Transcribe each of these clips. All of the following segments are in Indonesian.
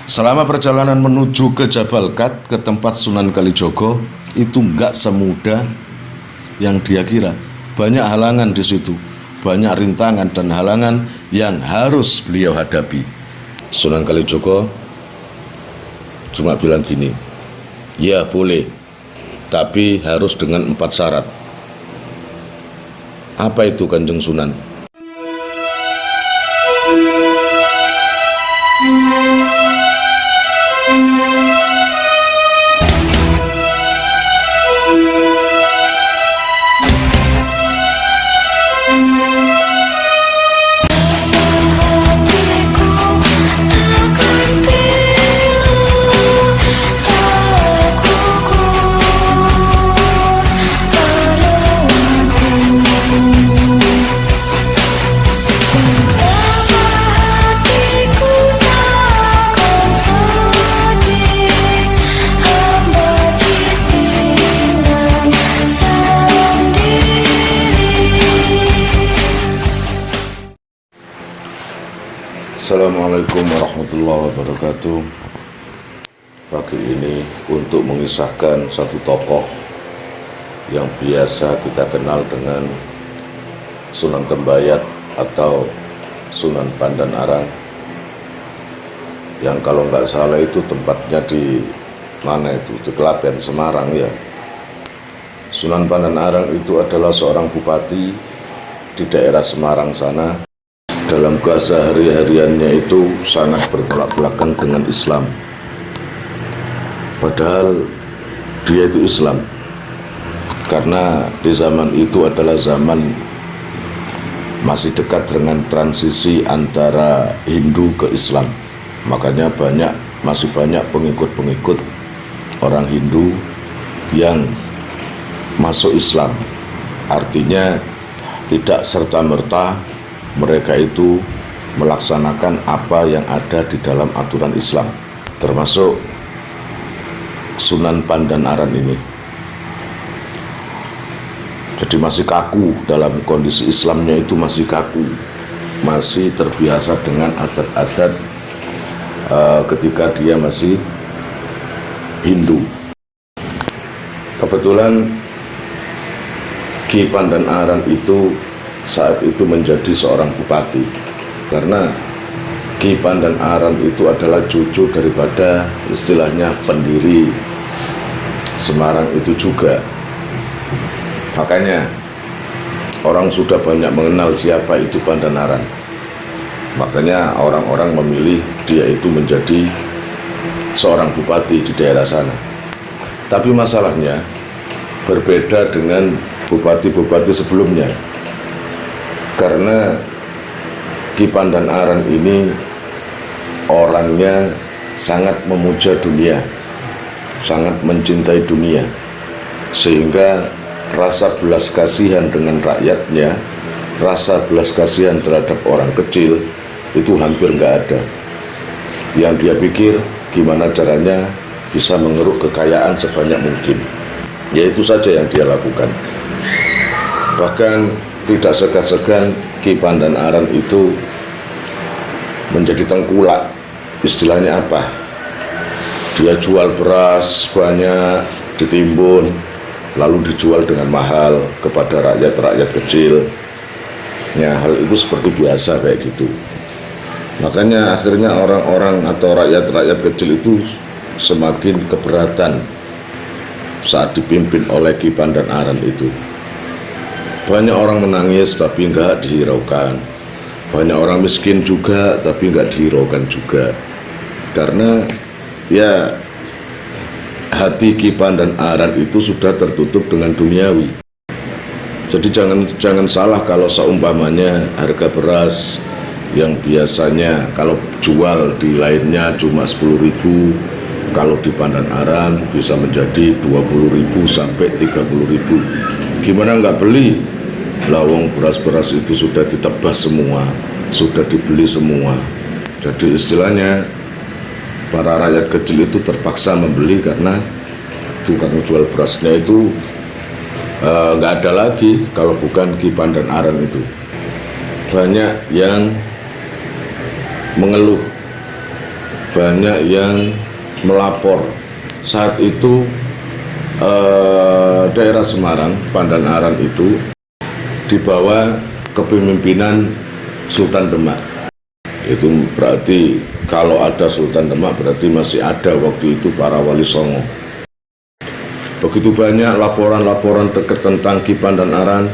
Selama perjalanan menuju ke Jabal Kat, ke tempat Sunan Kalijogo, itu nggak semudah yang dia kira. Banyak halangan di situ, banyak rintangan dan halangan yang harus beliau hadapi. Sunan Kalijogo cuma bilang gini, ya boleh, tapi harus dengan 4 syarat. Apa itu Kanjeng Sunan? Assalamualaikum warahmatullahi wabarakatuh. Pagi ini untuk mengisahkan satu tokoh yang biasa kita kenal dengan Sunan Tembayat atau Sunan Pandan Arang, yang kalau nggak salah itu tempatnya di mana itu, di Klaten, Semarang ya. Sunan Pandan Arang itu adalah seorang bupati di daerah Semarang sana. Dalam kesehari-hariannya itu sangat bertolak belakang dengan Islam. Padahal dia itu Islam, karena di zaman itu adalah zaman masih dekat dengan transisi antara Hindu ke Islam. Makanya masih banyak pengikut-pengikut orang Hindu yang masuk Islam. Artinya tidak serta-merta mereka itu melaksanakan apa yang ada di dalam aturan Islam, termasuk Sunan Pandan Arang ini. Jadi masih kaku, dalam kondisi Islamnya itu masih kaku, masih terbiasa dengan adat-adat ketika dia masih Hindu. Kebetulan Ki Pandan Arang itu saat itu menjadi seorang bupati, karena Ki Pandan Arang itu adalah cucu daripada istilahnya pendiri Semarang itu juga. Makanya orang sudah banyak mengenal siapa itu Pandan Arang. Makanya orang-orang memilih dia itu menjadi seorang bupati di daerah sana. Tapi masalahnya berbeda dengan bupati-bupati sebelumnya, karena Ki Pandan Arang ini orangnya sangat memuja dunia, sangat mencintai dunia, sehingga rasa belas kasihan dengan rakyatnya, rasa belas kasihan terhadap orang kecil itu hampir nggak ada. Yang dia pikir gimana caranya bisa mengeruk kekayaan sebanyak mungkin, yaitu saja yang dia lakukan. Bahkan tidak segan-segan Ki Pandan Arang itu menjadi tengkulak. Istilahnya apa? Dia jual beras banyak, ditimbun, lalu dijual dengan mahal kepada rakyat-rakyat kecil. Ya, hal itu seperti biasa kayak gitu. Makanya akhirnya orang-orang atau rakyat-rakyat kecil itu semakin keberatan saat dipimpin oleh Ki Pandan Arang itu. Banyak orang menangis tapi nggak dihiraukan. Banyak orang miskin juga tapi nggak dihiraukan juga. Karena ya hati Ki Pandan Arang itu sudah tertutup dengan duniawi. Jadi jangan salah kalau seumpamanya harga beras yang biasanya kalau jual di lainnya cuma 10.000, kalau di Pandan Arang bisa menjadi 20.000 sampai 30.000. Gimana nggak beli? Lawang beras-beras itu sudah ditebas semua, sudah dibeli semua. Jadi istilahnya para rakyat kecil itu terpaksa membeli karena tukang jual berasnya itu nggak ada lagi kalau bukan Ki Pandan Arang itu. Banyak yang mengeluh banyak yang melapor. Saat itu daerah Semarang, Pandan Aran itu di bawah kepemimpinan Sultan Demak. Itu berarti kalau ada Sultan Demak berarti masih ada waktu itu para Wali Songo. Begitu banyak laporan-laporan tentang Ki Pandan Aran,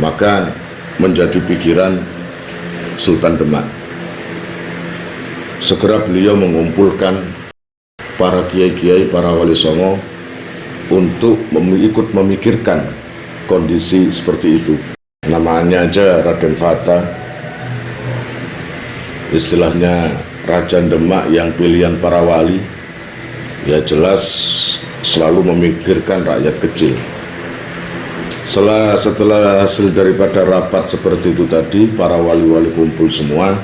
maka menjadi pikiran Sultan Demak. Segera beliau mengumpulkan para kiai-kiai, para Wali Songo untuk ikut memikirkan kondisi seperti itu. Namanya aja Raden Fata, istilahnya Raja Demak yang pilihan para wali, ya jelas selalu memikirkan rakyat kecil. Setelah hasil daripada rapat seperti itu tadi, para wali-wali kumpul semua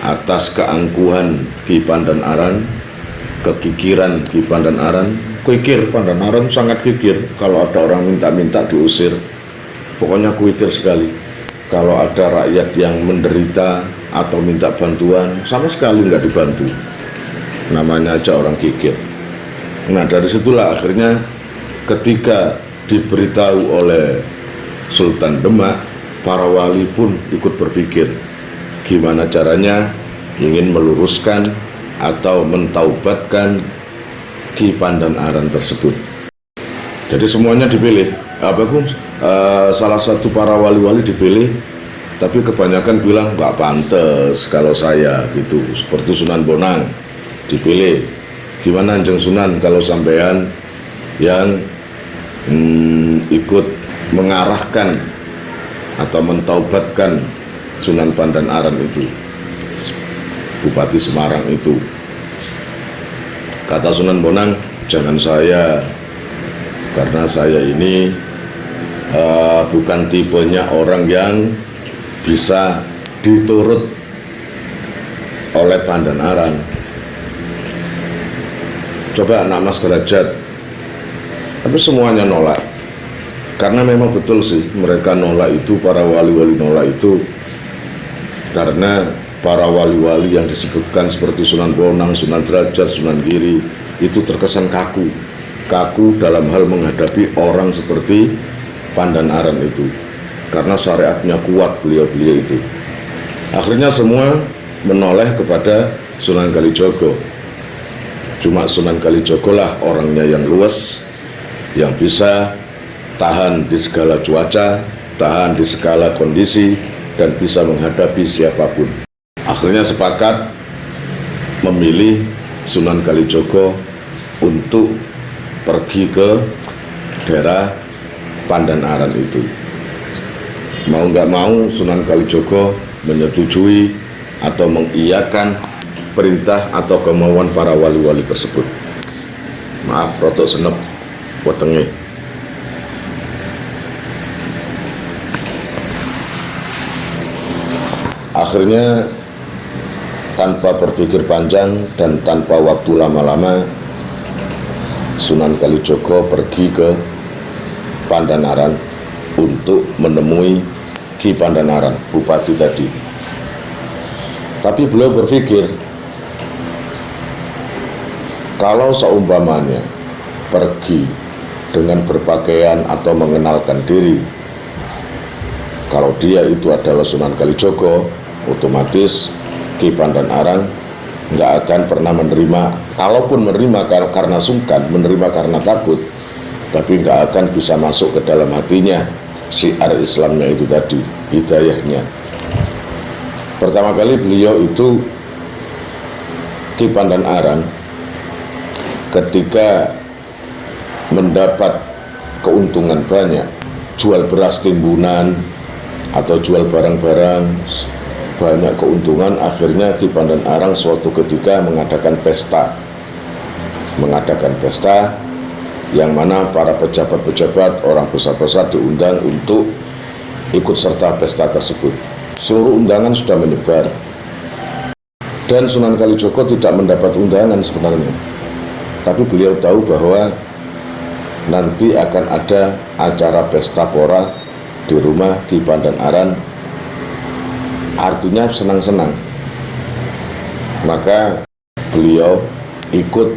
atas keangkuhan Ki Pandan Aran, kekikiran Ki Pandan Aran. Kikir, Pandan Aran sangat kikir. Kalau ada orang minta-minta diusir, pokoknya kikir sekali. Kalau ada rakyat yang menderita atau minta bantuan, sama sekali nggak dibantu. Namanya aja orang kikir. Nah, dari situlah akhirnya ketika diberitahu oleh Sultan Demak, para wali pun ikut berpikir gimana caranya ingin meluruskan atau mentaubatkan Ki Pandan Aran tersebut. Jadi semuanya dipilih. Salah satu para wali-wali dipilih, tapi kebanyakan bilang nggak pantas kalau saya gitu. Seperti Sunan Bonang dipilih. Gimana Anjeng Sunan kalau sampean yang ikut mengarahkan atau mentaubatkan Sunan Pandan Aran itu, Bupati Semarang itu. Kata Sunan Bonang, jangan saya, karena saya ini bukan tipenya orang yang bisa diturut oleh Pandan Aran. Coba anak Mas Derajat, tapi semuanya nolak. Karena memang betul sih mereka nolak itu, para wali-wali nolak itu karena para wali-wali yang disebutkan seperti Sunan Bonang, Sunan Derajat, Sunan Giri itu terkesan kaku dalam hal menghadapi orang seperti Pandan Aran itu, karena syariatnya kuat beliau-beliau itu. Akhirnya semua menoleh kepada Sunan Kalijogo. Cuma Sunan Kalijogo lah orangnya yang luas, yang bisa tahan di segala cuaca, tahan di segala kondisi, dan bisa menghadapi siapapun. Akhirnya sepakat memilih Sunan Kalijogo untuk pergi ke daerah Pandan Aran itu. Mau nggak mau Sunan Kalijogo menyetujui atau mengiyakan perintah atau kemauan para wali-wali tersebut. Maaf, rotok senep wetenge. Akhirnya tanpa berpikir panjang dan tanpa waktu lama-lama, Sunan Kalijogo pergi ke Pandan Aran untuk menemui Ki Pandan Aran, bupati tadi. Tapi beliau berpikir, kalau seumpamanya pergi dengan berpakaian atau mengenalkan diri, kalau dia itu adalah Sunan Kalijogo, otomatis Ki Pandan Aran nggak akan pernah menerima. Kalaupun menerima karena sungkan, menerima karena takut, tapi nggak akan bisa masuk ke dalam hatinya syiar Islamnya itu tadi, hidayahnya. Pertama kali beliau itu, Ki Pandan Aran, ketika mendapat keuntungan banyak, jual beras timbunan atau jual barang-barang banyak keuntungan, akhirnya Ki Pandan Aran suatu ketika mengadakan pesta yang mana para pejabat-pejabat, orang besar-besar diundang untuk ikut serta pesta tersebut. Seluruh undangan sudah menyebar dan Sunan Kalijogo tidak mendapat undangan sebenarnya, tapi beliau tahu bahwa nanti akan ada acara pesta pora di rumah Ki Pandan Aran, artinya senang-senang. Maka beliau ikut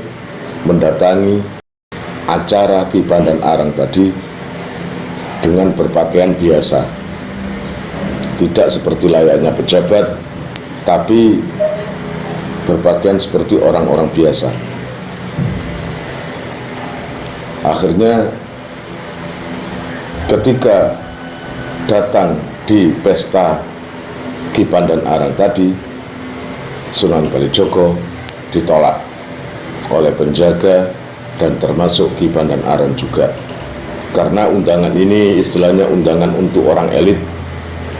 mendatangi acara Ki Pandan-Arang tadi dengan berpakaian biasa, tidak seperti layaknya pejabat, tapi berpakaian seperti orang-orang biasa. Akhirnya ketika datang di pesta Ki Pandan-Arang tadi, Sunan Kalijogo ditolak oleh penjaga dan termasuk Ki Pandan-Arang juga. Karena undangan ini istilahnya undangan untuk orang elit,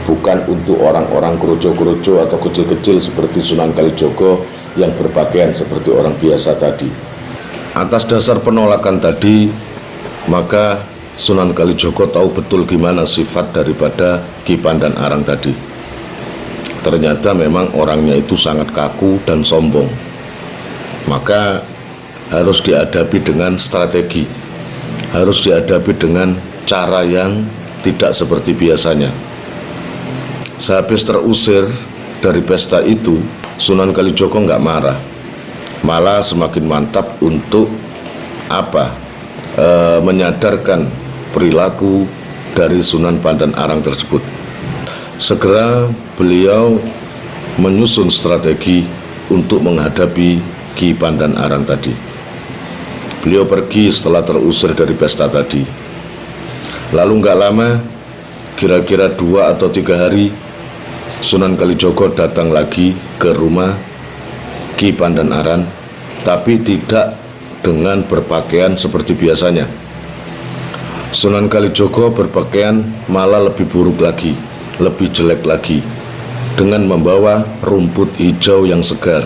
bukan untuk orang-orang krojo-krojo atau kecil-kecil seperti Sunan Kalijogo yang berpakaian seperti orang biasa tadi. Atas dasar penolakan tadi, maka Sunan Kalijogo tahu betul gimana sifat daripada Ki Pandan-Arang tadi. Ternyata memang orangnya itu sangat kaku dan sombong. Maka harus dihadapi dengan strategi, harus dihadapi dengan cara yang tidak seperti biasanya. Sehabis terusir dari pesta itu, Sunan Kalijogo nggak marah, malah semakin mantap untuk menyadarkan perilaku dari Sunan Pandan-Arang tersebut. Segera beliau menyusun strategi untuk menghadapi Ki Pandan-Arang tadi. Beliau pergi setelah terusir dari pesta tadi. Lalu nggak lama, kira-kira 2 atau 3 hari, Sunan Kalijogo datang lagi ke rumah Ki Pandan-Arang, tapi tidak dengan berpakaian seperti biasanya. Sunan Kalijogo berpakaian malah lebih buruk lagi, lebih jelek lagi, dengan membawa rumput hijau yang segar.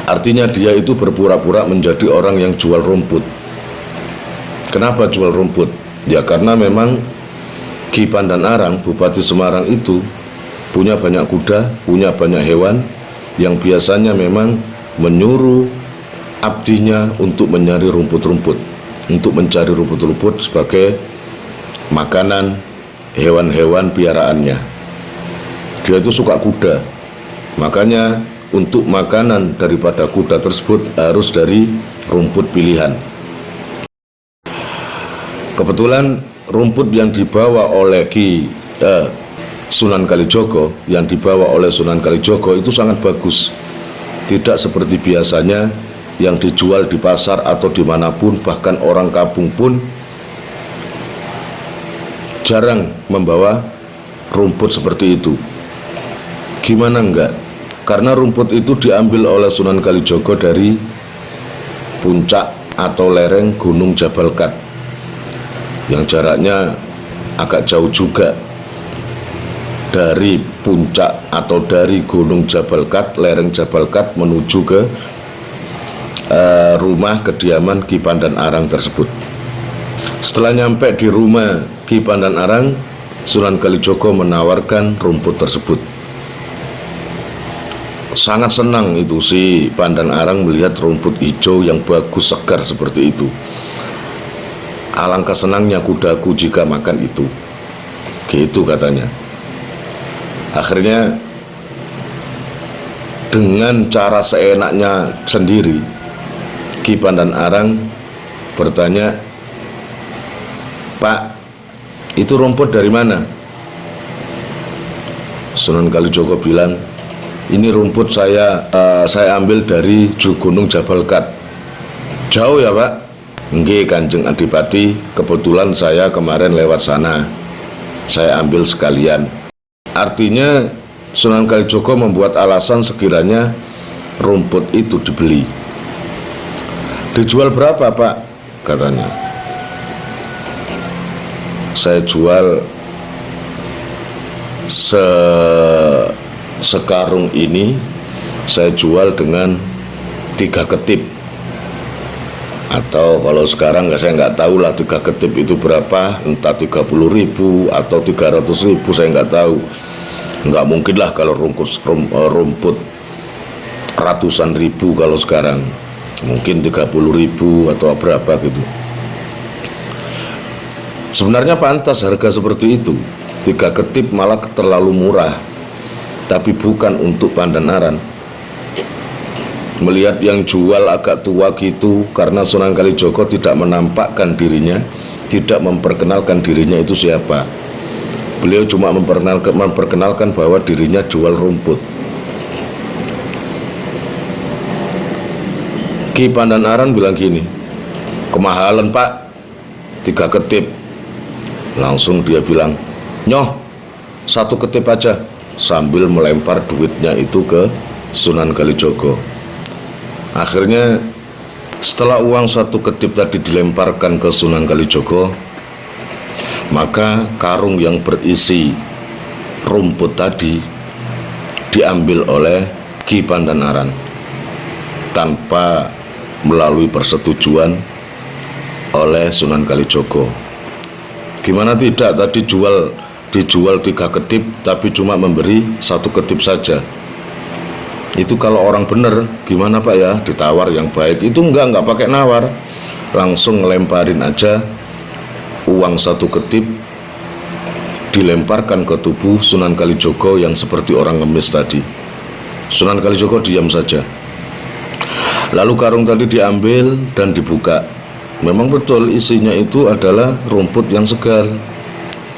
Artinya dia itu berpura-pura menjadi orang yang jual rumput. Kenapa jual rumput? Ya karena memang Ki Pandan-Arang, Bupati Semarang itu punya banyak kuda, punya banyak hewan yang biasanya memang menyuruh abdinya untuk mencari rumput-rumput, untuk mencari rumput-rumput sebagai makanan hewan-hewan piaraannya. Dia itu suka kuda, makanya untuk makanan daripada kuda tersebut harus dari rumput pilihan. Kebetulan rumput yang dibawa oleh Sunan Kalijogo, itu sangat bagus, tidak seperti biasanya yang dijual di pasar atau dimanapun, bahkan orang kampung pun jarang membawa rumput seperti itu. Gimana enggak? Karena rumput itu diambil oleh Sunan Kalijogo dari puncak atau lereng Gunung Jabal Kat, yang jaraknya agak jauh juga. Dari puncak atau dari Gunung Jabal Kat, lereng Jabal Kat, menuju ke rumah kediaman Ki Pandan-Arang tersebut. Setelah nyampe di rumah Ki Pandan-Arang, Sunan Kalijogo menawarkan rumput tersebut. Sangat senang itu si Pandan-Arang melihat rumput hijau yang bagus, segar seperti itu. Alangkah senangnya kudaku jika makan itu, gitu katanya. Akhirnya dengan cara seenaknya sendiri, Ki Pandan-Arang bertanya, "Pak, itu rumput dari mana?" Sunan Kalijogo bilang, "Ini rumput saya ambil dari Gunung Jabal Kat." "Jauh ya Pak?" "Nggih Kanjeng Adipati, kebetulan saya kemarin lewat sana, saya ambil sekalian." Artinya Sunan Kalijogo membuat alasan sekiranya rumput itu dibeli. "Dijual berapa Pak?" katanya. "Saya jual sekarung ini, saya jual dengan 3 ketip. Atau kalau sekarang saya nggak tahu lah 3 ketip itu berapa, entah 30.000 atau 300.000, saya nggak tahu. Nggak mungkin lah kalau rumput ratusan ribu kalau sekarang, mungkin 30.000 atau berapa gitu. Sebenarnya pantas harga seperti itu. 3 ketip malah terlalu murah, tapi bukan untuk Pandan-Arang. Melihat yang jual agak tua gitu, karena Sunan Kalijogo tidak menampakkan dirinya, tidak memperkenalkan dirinya itu siapa. Beliau cuma memperkenalkan bahwa dirinya jual rumput. Ki Pandanaran bilang gini, kemahalan Pak, 3 ketip. Langsung dia bilang, nyoh 1 ketip aja, sambil melempar duitnya itu ke Sunan Kalijogo. Akhirnya setelah uang 1 ketip tadi dilemparkan ke Sunan Kalijogo, maka karung yang berisi rumput tadi diambil oleh Ki Pandanaran tanpa melalui persetujuan oleh Sunan Kalijogo. Gimana tidak, tadi dijual 3 ketip tapi cuma memberi 1 ketip saja. Itu kalau orang bener gimana Pak ya, ditawar yang baik. Itu enggak pakai nawar, langsung ngelemparin aja uang 1 ketip, dilemparkan ke tubuh Sunan Kalijogo yang seperti orang ngemis tadi. Sunan Kalijogo diam saja. Lalu karung tadi diambil dan dibuka. Memang betul isinya itu adalah rumput yang segar.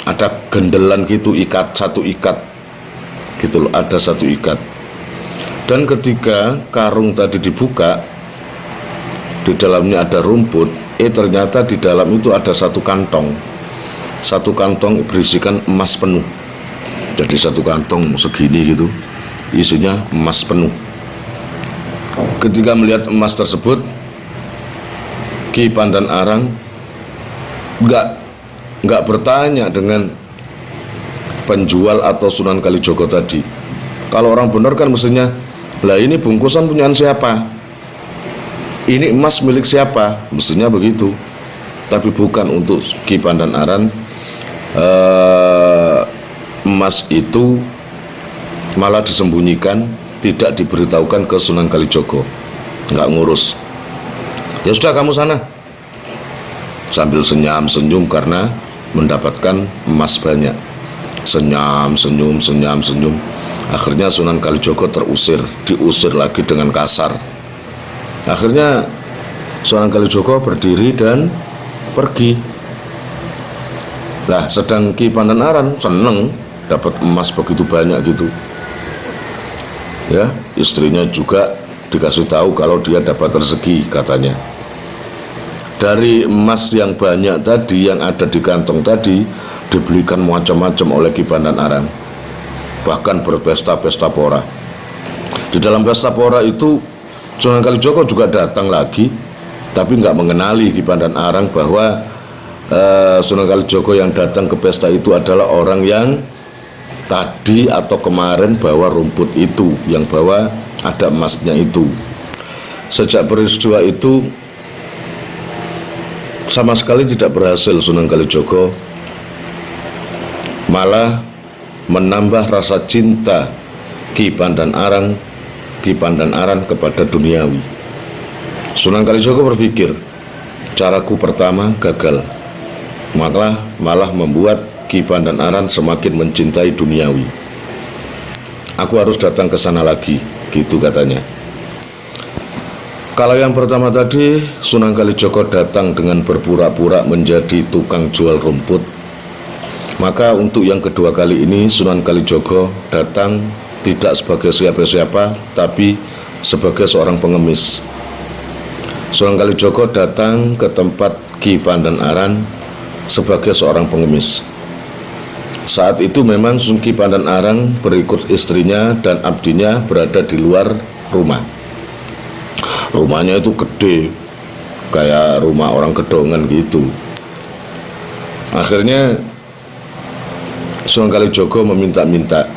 Ada gendelan gitu, satu ikat gitu loh, ada 1 ikat. Dan ketika karung tadi dibuka, di dalamnya ada rumput, ternyata di dalam itu ada 1 kantong. 1 kantong berisikan emas penuh. Jadi 1 kantong segini gitu, isinya emas penuh. Ketika melihat emas tersebut, Ki Pandanaran nggak bertanya dengan penjual atau Sunan Kalijogo tadi. Kalau orang benar kan mestinya, lah ini bungkusan punyaan siapa? Ini emas milik siapa? Mestinya begitu. Tapi bukan, untuk Ki Pandanaran emas itu malah disembunyikan, tidak diberitahukan ke Sunan Kalijogo. Nggak ngurus. Ya sudah, kamu sana. Sambil senyum karena mendapatkan emas banyak. Senyum. Akhirnya Sunan Kalijogo diusir lagi dengan kasar. Akhirnya Sunan Kalijogo berdiri dan pergi. Lah, sedang Ki Pandanaran seneng dapat emas begitu banyak gitu. Ya, istrinya juga dikasih tahu kalau dia dapat rezeki katanya. Dari emas yang banyak tadi yang ada di kantong tadi, dibelikan macam-macam oleh Ki Pandanaran. Bahkan berpesta-pesta pora. Di dalam pesta pora itu Sunan Kalijogo juga datang lagi, tapi nggak mengenali Ki Pandanaran bahwa Sunan Kalijogo yang datang ke pesta itu adalah orang yang tadi atau kemarin bawa rumput itu, yang bawa ada emasnya itu. Sejak peristiwa itu sama sekali tidak berhasil Sunan Kalijogo, malah menambah rasa cinta Ki Pandanaran kepada duniawi. Sunan Kalijogo berpikir, caraku pertama gagal, malah membuat Ki Pandanaran semakin mencintai duniawi. Aku harus datang ke sana lagi, gitu katanya. Kalau yang pertama tadi, Sunan Kalijogo datang dengan berpura-pura menjadi tukang jual rumput. Maka untuk yang kedua kali ini, Sunan Kalijogo datang tidak sebagai siapa-siapa, tapi sebagai seorang pengemis. Sunan Kalijogo datang ke tempat Ki Pandanaran sebagai seorang pengemis. Saat itu memang Ki Pandanaran berikut istrinya dan abdinya berada di luar rumah. Rumahnya itu gede, kayak rumah orang gedongan gitu. Akhirnya Sunan Kalijogo meminta-minta,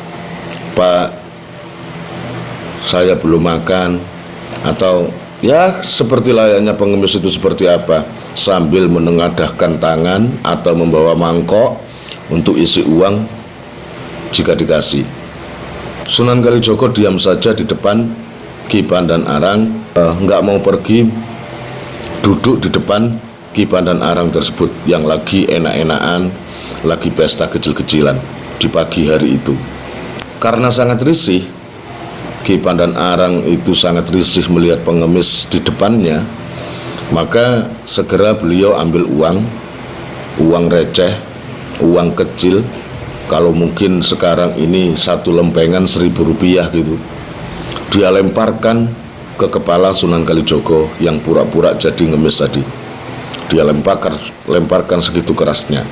Pak, saya belum makan, atau ya seperti layaknya pengemis itu seperti apa, sambil menengadahkan tangan atau membawa mangkok untuk isi uang jika dikasih. Sunan Kalijogo diam saja di depan Ki Pandanaran, nggak mau pergi, duduk di depan Ki Pandanaran tersebut yang lagi enak-enakan, lagi pesta kecil-kecilan di pagi hari itu. Karena sangat risih, Ki Pandanarang itu sangat risih melihat pengemis di depannya, maka segera beliau ambil uang receh, uang kecil, kalau mungkin sekarang ini satu lempengan 1.000 rupiah gitu, dia lemparkan ke kepala Sunan Kalijogo yang pura-pura jadi ngemis tadi. Dia lemparkan segitu kerasnya.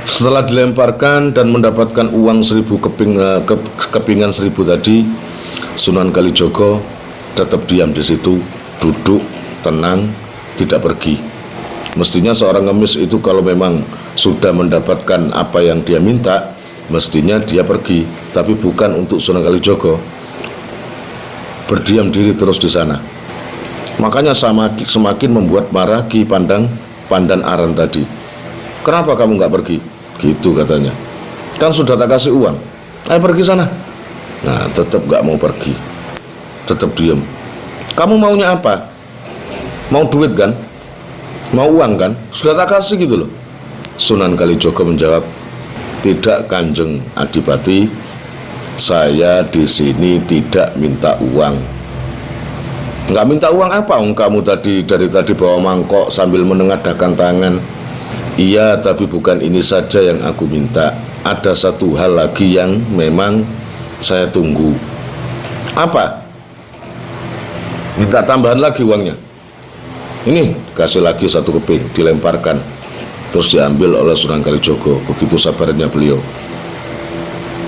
Setelah dilemparkan dan mendapatkan uang 1.000 kepingan 1.000 tadi, Sunan Kalijogo tetap diam di situ, duduk tenang, tidak pergi. Mestinya seorang ngemis itu kalau memang sudah mendapatkan apa yang dia minta, mestinya dia pergi, tapi bukan untuk Sunan Kalijogo. Berdiam diri terus di sana. Makanya semakin membuat marah Ki Pandanarang tadi. Kenapa kamu nggak pergi? Gitu katanya. Kan sudah tak kasih uang. Ayo pergi sana. Nah, tetap nggak mau pergi. Tetap diam. Kamu maunya apa? Mau duit kan? Mau uang kan? Sudah tak kasih gitu loh. Sunan Kalijogo menjawab, tidak Kanjeng Adipati, saya di sini tidak minta uang. Nggak minta uang apa? Kamu dari tadi bawa mangkok sambil menengadahkan tangan. Iya, tapi bukan ini saja yang aku minta. Ada satu hal lagi yang memang saya tunggu. Apa? Minta tambahan lagi uangnya. Ini kasih lagi 1 keping, dilemparkan. Terus diambil oleh Sunan Kalijogo. Begitu sabarnya beliau.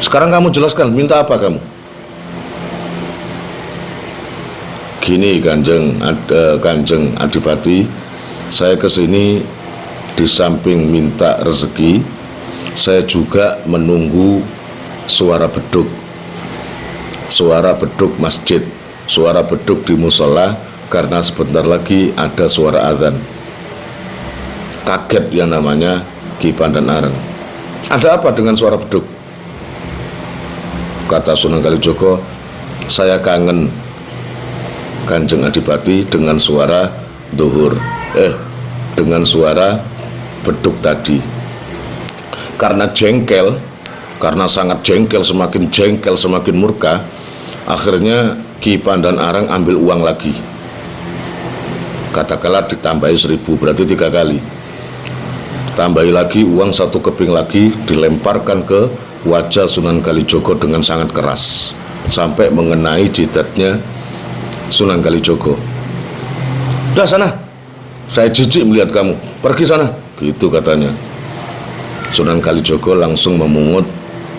Sekarang kamu jelaskan, minta apa kamu? Gini Kanjeng Adipati, saya kesini di samping minta rezeki, saya juga menunggu suara beduk masjid, suara beduk di musola, karena sebentar lagi ada suara azan. Kaget yang namanya Ki Pandanarang. Ada apa dengan suara beduk? Kata Sunan Kalijogo, saya kangen Kanjeng Adipati dengan suara duhur, dengan suara beduk tadi. Karena sangat jengkel, semakin murka, akhirnya Ki Pandanarang ambil uang lagi. Katakanlah ditambahi 1.000, berarti 3 kali. Tambahi lagi uang 1 keping lagi, dilemparkan ke wajah Sunan Kalijogo dengan sangat keras, sampai mengenai jidatnya Sunan Kalijogo. Udah sana, saya jijik melihat kamu, pergi sana. Gitu katanya. Sunan Kalijogo langsung memungut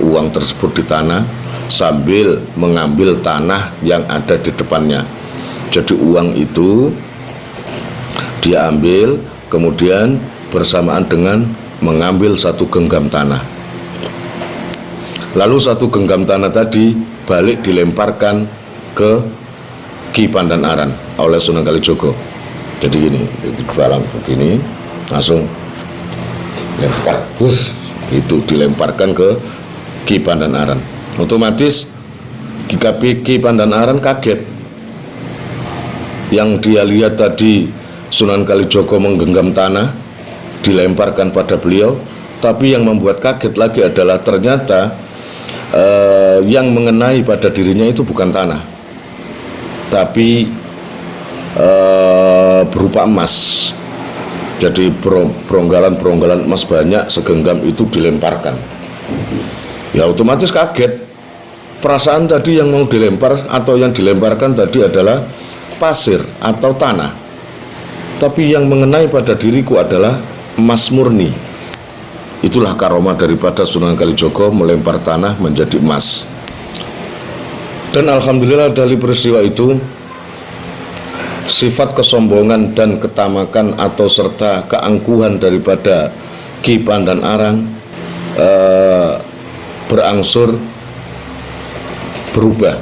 uang tersebut di tanah sambil mengambil tanah yang ada di depannya. Jadi uang itu dia ambil, kemudian bersamaan dengan mengambil 1 genggam tanah. Lalu 1 genggam tanah tadi balik dilemparkan ke Ki Pandanarang oleh Sunan Kalijogo. Jadi gini, di dalam begini, langsung lempar, itu dilemparkan ke Ki Pandanarang. Otomatis Ki Pandanarang kaget. Yang dia lihat tadi Sunan Kalijogo menggenggam tanah, dilemparkan pada beliau, tapi yang membuat kaget lagi adalah ternyata yang mengenai pada dirinya itu bukan tanah, tapi berupa emas. Jadi peronggalan emas banyak segenggam itu dilemparkan. Ya otomatis kaget. Perasaan tadi yang mau dilempar atau yang dilemparkan tadi adalah pasir atau tanah, tapi yang mengenai pada diriku adalah emas murni. Itulah karomah daripada Sunan Kalijogo melempar tanah menjadi emas. Dan alhamdulillah dari peristiwa itu, sifat kesombongan dan ketamakan atau serta keangkuhan daripada Ki Pandanarang berangsur berubah.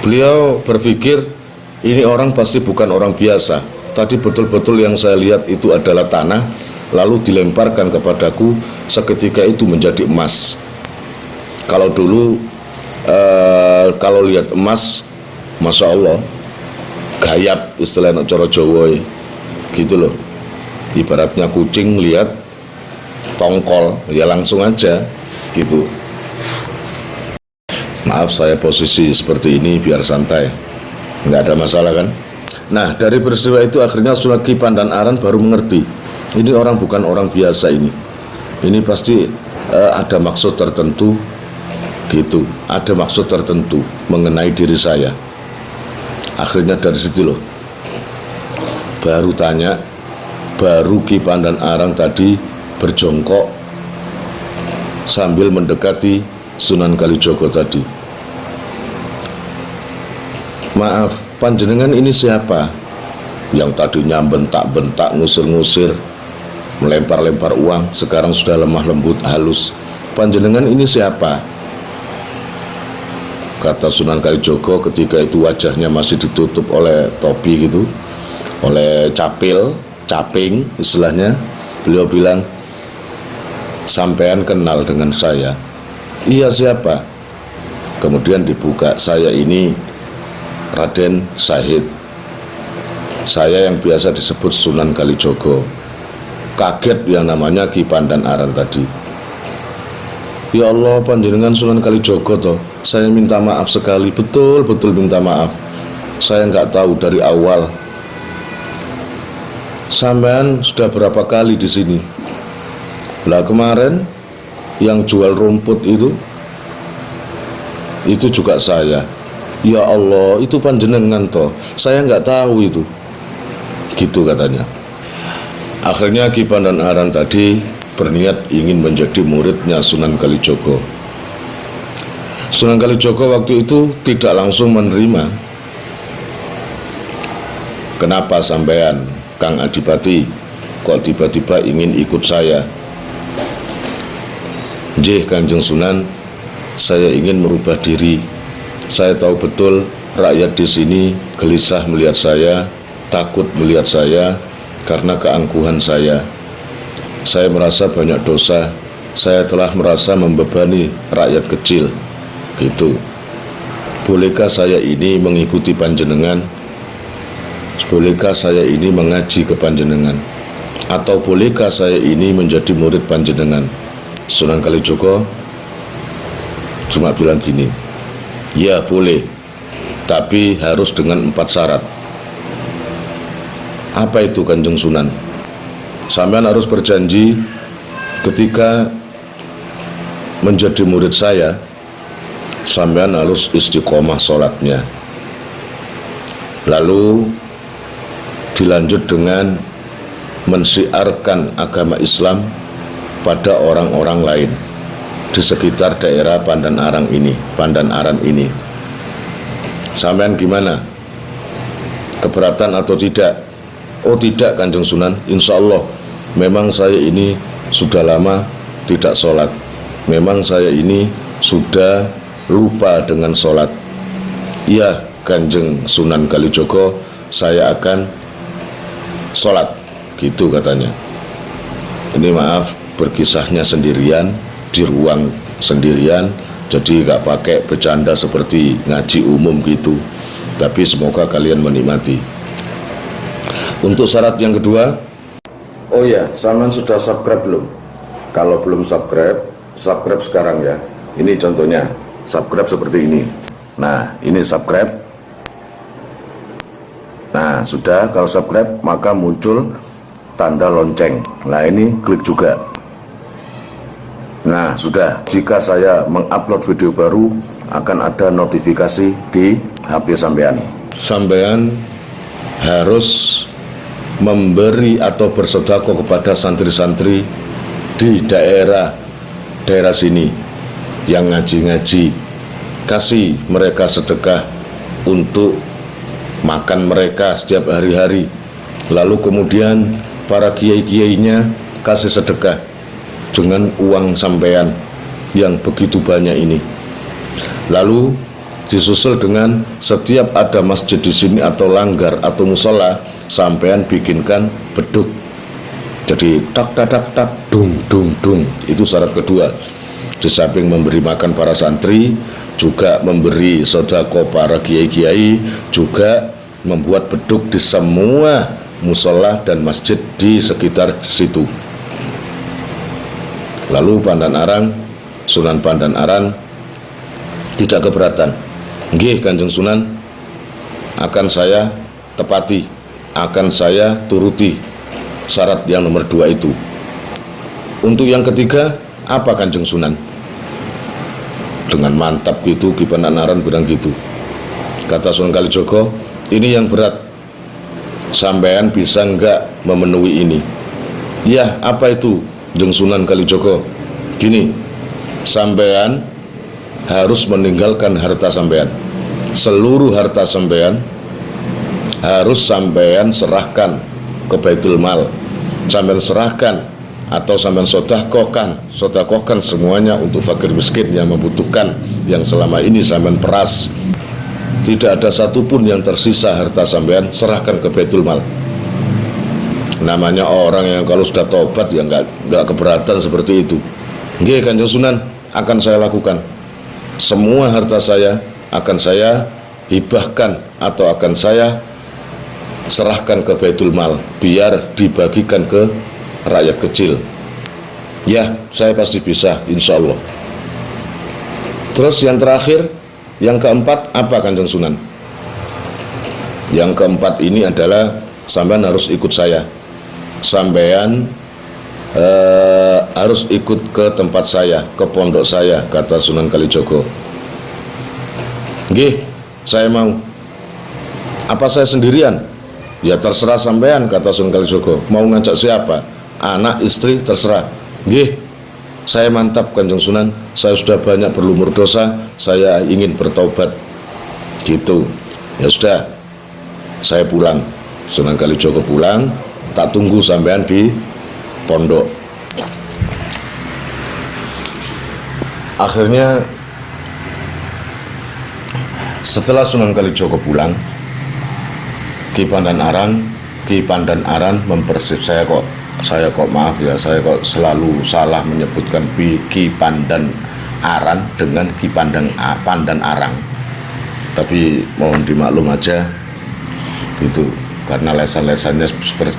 Beliau berpikir, ini orang pasti bukan orang biasa. Tadi betul-betul yang saya lihat itu adalah tanah, lalu dilemparkan kepadaku, seketika itu menjadi emas. Kalau dulu kalau lihat emas, Masya Allah, gayap istilah anak coro Jawa gitu loh. Ibaratnya kucing lihat tongkol, ya langsung aja gitu. Maaf saya posisi seperti ini biar santai, nggak ada masalah kan. Nah dari peristiwa itu akhirnya Sunan Ki Pandanarang baru mengerti, ini orang bukan orang biasa ini pasti ada maksud tertentu gitu, ada maksud tertentu mengenai diri saya. Akhirnya dari situ loh baru tanya, baru Ki Pandanarang tadi berjongkok sambil mendekati Sunan Kalijogo tadi. Maaf, panjenengan ini siapa? Yang tadinya bentak-bentak, ngusir-ngusir, melempar-lempar uang, sekarang sudah lemah lembut, halus. Panjenengan ini siapa? Kata Sunan Kalijogo ketika itu wajahnya masih ditutup oleh topi gitu, oleh caping istilahnya. Beliau bilang, sampean kenal dengan saya? Iya, siapa? Kemudian dibuka, saya ini Raden Syahid, saya yang biasa disebut Sunan Kalijogo. Kaget yang namanya Ki Pandanarang tadi. Ya Allah, panjenengan Sunan Kalijogo toh, saya minta maaf sekali, betul-betul minta maaf. Saya nggak tahu dari awal. Sampean sudah berapa kali di sini? Lah kemarin yang jual rumput itu juga saya. Ya Allah, itu panjenengan toh, saya nggak tahu itu. Gitu katanya. Akhirnya Ki Pandanarang tadi berniat ingin menjadi muridnya Sunan Kalijogo. Sunan Kalijogo waktu itu tidak langsung menerima. Kenapa sampean, Kang Adipati, kok tiba-tiba ingin ikut saya? Nggih Kanjeng Sunan, saya ingin merubah diri. Saya tahu betul rakyat di sini gelisah melihat saya, takut melihat saya karena keangkuhan saya. Saya merasa banyak dosa. Saya telah merasa membebani rakyat kecil. Gitu. Bolehkah saya ini mengikuti panjenengan? Bolehkah saya ini mengaji ke panjenengan? Atau bolehkah saya ini menjadi murid panjenengan? Sunan Kalijogo cuma bilang gini, ya boleh, tapi harus dengan 4 syarat. Apa itu Kanjeng Sunan? Sampean harus berjanji ketika menjadi murid saya, sampean harus istiqomah sholatnya. Lalu dilanjut dengan mensiarkan agama Islam pada orang-orang lain di sekitar daerah Pandanarang ini. Sampean gimana? Keberatan atau tidak? Oh tidak Kanjeng Sunan, insya Allah. Memang saya ini sudah lama tidak sholat. Memang saya ini sudah lupa dengan sholat. Iya Kanjeng Sunan Kalijogo, saya akan sholat. Gitu katanya. Ini maaf, berkisahnya sendirian, di ruang sendirian, jadi gak pakai bercanda seperti ngaji umum gitu. Tapi semoga kalian menikmati. Untuk syarat yang kedua, oh ya, sampean sudah subscribe belum? Kalau belum subscribe sekarang ya. Ini contohnya, subscribe seperti ini. Nah, ini subscribe. Nah, sudah, kalau subscribe maka muncul tanda lonceng. Nah, ini klik juga. Nah, sudah. Jika saya mengupload video baru, akan ada notifikasi di HP sampean. Sampean harus memberi atau bersedekah kepada santri-santri di daerah sini yang ngaji-ngaji. Kasih mereka sedekah untuk makan mereka setiap hari-hari. Lalu kemudian para kiai-kiainya kasih sedekah dengan uang sampean yang begitu banyak ini. Lalu disusul dengan setiap ada masjid di sini atau langgar atau musola, sampean bikinkan beduk. Jadi tak tak tak tak dung dung dung. Itu syarat kedua. Di samping memberi makan para santri, juga memberi sedekah para kiai-kiai, juga membuat beduk di semua musola dan masjid di sekitar situ. Lalu Pandanarang Sunan Pandan-aran tidak keberatan. Nggih Kanjeng Sunan, akan saya tepati, akan saya turuti syarat yang nomor 2 itu. Untuk yang ketiga, apa Kanjeng Sunan? Dengan mantap gitu Ki Pandan-aran bilang gitu. Kata Sunan Kalijogo, ini yang berat, sampean bisa enggak memenuhi ini? Ya, apa itu Kanjeng Sunan Kalijogo? Gini, sampean harus meninggalkan harta sampean. Seluruh harta sampean harus sampean serahkan ke Baitul Mal. Sampean serahkan atau sampean sodakohkan semuanya untuk fakir miskin yang membutuhkan, yang selama ini sampean peras. Tidak ada satupun yang tersisa harta sampean, serahkan ke Baitul Mal. Namanya orang yang kalau sudah tobat ya nggak keberatan seperti itu. Nggih Kanjeng Sunan, akan saya lakukan. Semua harta saya akan saya hibahkan atau akan saya serahkan ke Baitul Mal biar dibagikan ke rakyat kecil. Ya, saya pasti bisa, insya Allah. Terus yang terakhir, yang keempat, apa Kanjeng Sunan? Yang keempat ini adalah sampean harus ikut saya. Sampean harus ikut ke tempat saya, ke pondok saya, kata Sunan Kalijogo. Nggih, saya mau. Apa saya sendirian? Ya terserah sampean, kata Sunan Kalijogo. Mau ngajak siapa? Anak, istri, terserah. Nggih, saya mantap Kanjeng Sunan. Saya sudah banyak berlumur dosa, saya ingin bertaubat. Gitu. Ya sudah, saya pulang. Sunan Kalijogo pulang, tak tunggu sampean di pondok. Akhirnya setelah Sunan Kalijogo pulang, Ki Pandan-aran mempersif saya kok maaf ya, saya kok selalu salah menyebutkan Ki Pandan-aran dengan Ki Pandan-arang. Tapi mohon dimaklum aja gitu, karena lesan-lesannya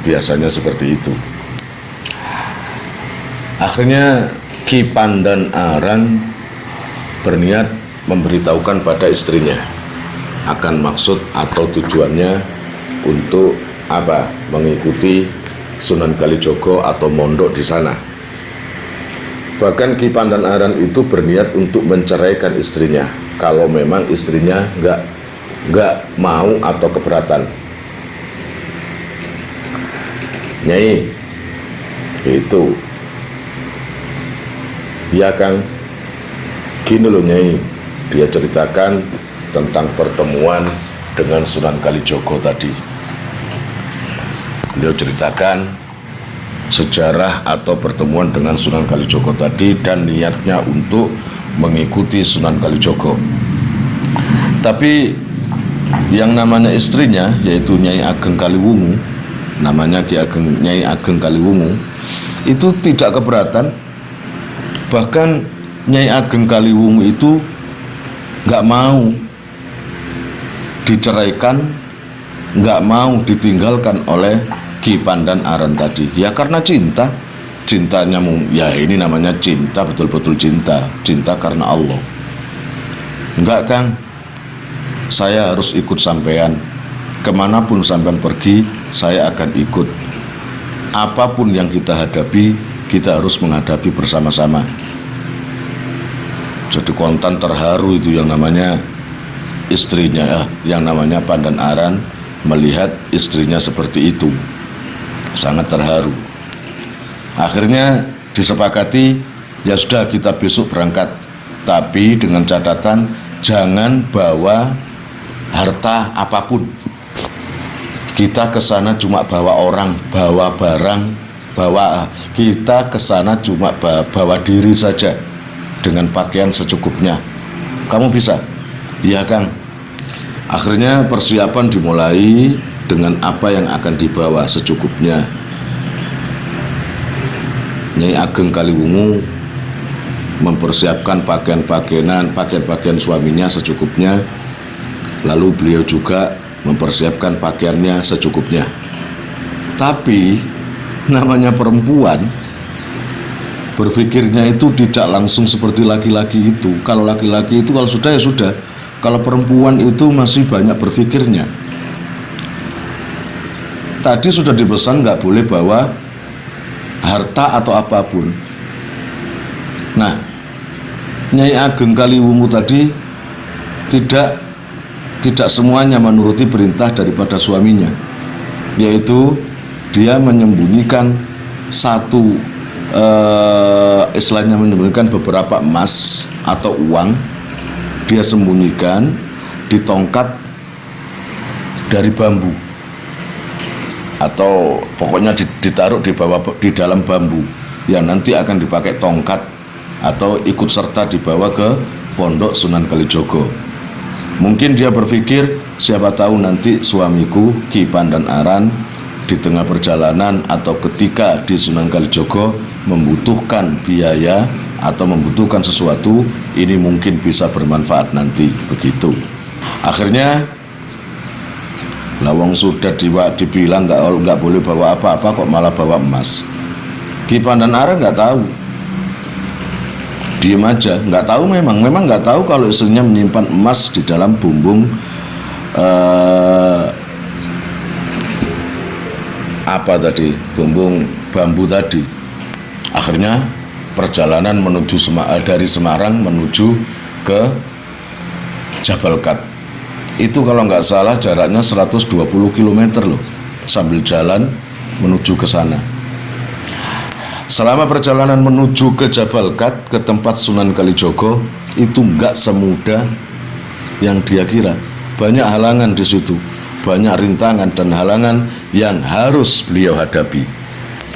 biasanya seperti itu. Akhirnya Ki Pandan-aran berniat memberitahukan pada istrinya akan maksud atau tujuannya untuk apa? Mengikuti Sunan Kalijogo atau mondok di sana. Bahkan Ki Pandan-aran itu berniat untuk menceraikan istrinya kalau memang istrinya nggak mau atau keberatan. Nyai, itu ya Kang, gini loh Nyai, dia ceritakan tentang pertemuan dengan Sunan Kalijogo tadi. Beliau ceritakan sejarah atau pertemuan dengan Sunan Kalijogo tadi dan niatnya untuk mengikuti Sunan Kalijogo. Tapi yang namanya istrinya, yaitu Nyai Ageng Kaliwungu, namanya Nyai Ageng Kaliwungu, itu tidak keberatan. Bahkan Nyai Ageng Kaliwungu itu nggak mau diceraikan, nggak mau ditinggalkan oleh Ki Pandan-aran tadi. Ya karena cintanya ya ini namanya cinta, betul-betul cinta karena Allah. Enggak Kang, saya harus ikut sampean. Kemanapun sampean pergi, saya akan ikut. Apapun yang kita hadapi, kita harus menghadapi bersama-sama. Jadi kontan terharu itu yang namanya istrinya, yang namanya Pandan-aran melihat istrinya seperti itu, sangat terharu. Akhirnya disepakati, ya sudah kita besok berangkat, tapi dengan catatan jangan bawa harta apapun. Kita ke sana cuma bawa orang, bawa barang, kita ke sana cuma bawa diri saja dengan pakaian secukupnya. Kamu bisa? Iya Kang. Akhirnya persiapan dimulai dengan apa yang akan dibawa secukupnya. Nyai Ageng Kaliwungu mempersiapkan pakaian suaminya secukupnya. Lalu beliau juga mempersiapkan pakaiannya secukupnya. Tapi namanya perempuan berpikirnya itu tidak langsung seperti laki-laki itu. Kalau laki-laki itu kalau sudah ya sudah. Kalau perempuan itu masih banyak berpikirnya. Tadi sudah dipesan nggak boleh bawa harta atau apapun. Nah, Nyai Ageng Kaliwungu tadi tidak semuanya menuruti perintah daripada suaminya, yaitu dia menyembunyikan satu istilahnya menyembunyikan beberapa emas atau uang, dia sembunyikan di tongkat dari bambu, atau pokoknya ditaruh di dalam bambu yang nanti akan dipakai tongkat atau ikut serta dibawa ke Pondok Sunan Kalijogo. Mungkin dia berpikir, siapa tahu nanti suamiku Ki Pandan-aran di tengah perjalanan atau ketika di Sunan Kalijogo membutuhkan biaya atau membutuhkan sesuatu, ini mungkin bisa bermanfaat nanti, begitu. Akhirnya lawang sudah dibilang nggak boleh bawa apa-apa, kok malah bawa emas. Ki Pandan-aran nggak tahu, diem aja, nggak tahu, memang nggak tahu kalau istrinya menyimpan emas di dalam bumbung bumbung bambu tadi. Akhirnya perjalanan menuju dari Semarang menuju ke Jabal Kat. Itu kalau nggak salah jaraknya 120 km loh, sambil jalan menuju ke sana. Selama perjalanan menuju ke Jabal Kat, ke tempat Sunan Kalijogo, itu nggak semudah yang dia kira. Banyak halangan di situ, banyak rintangan dan halangan yang harus beliau hadapi.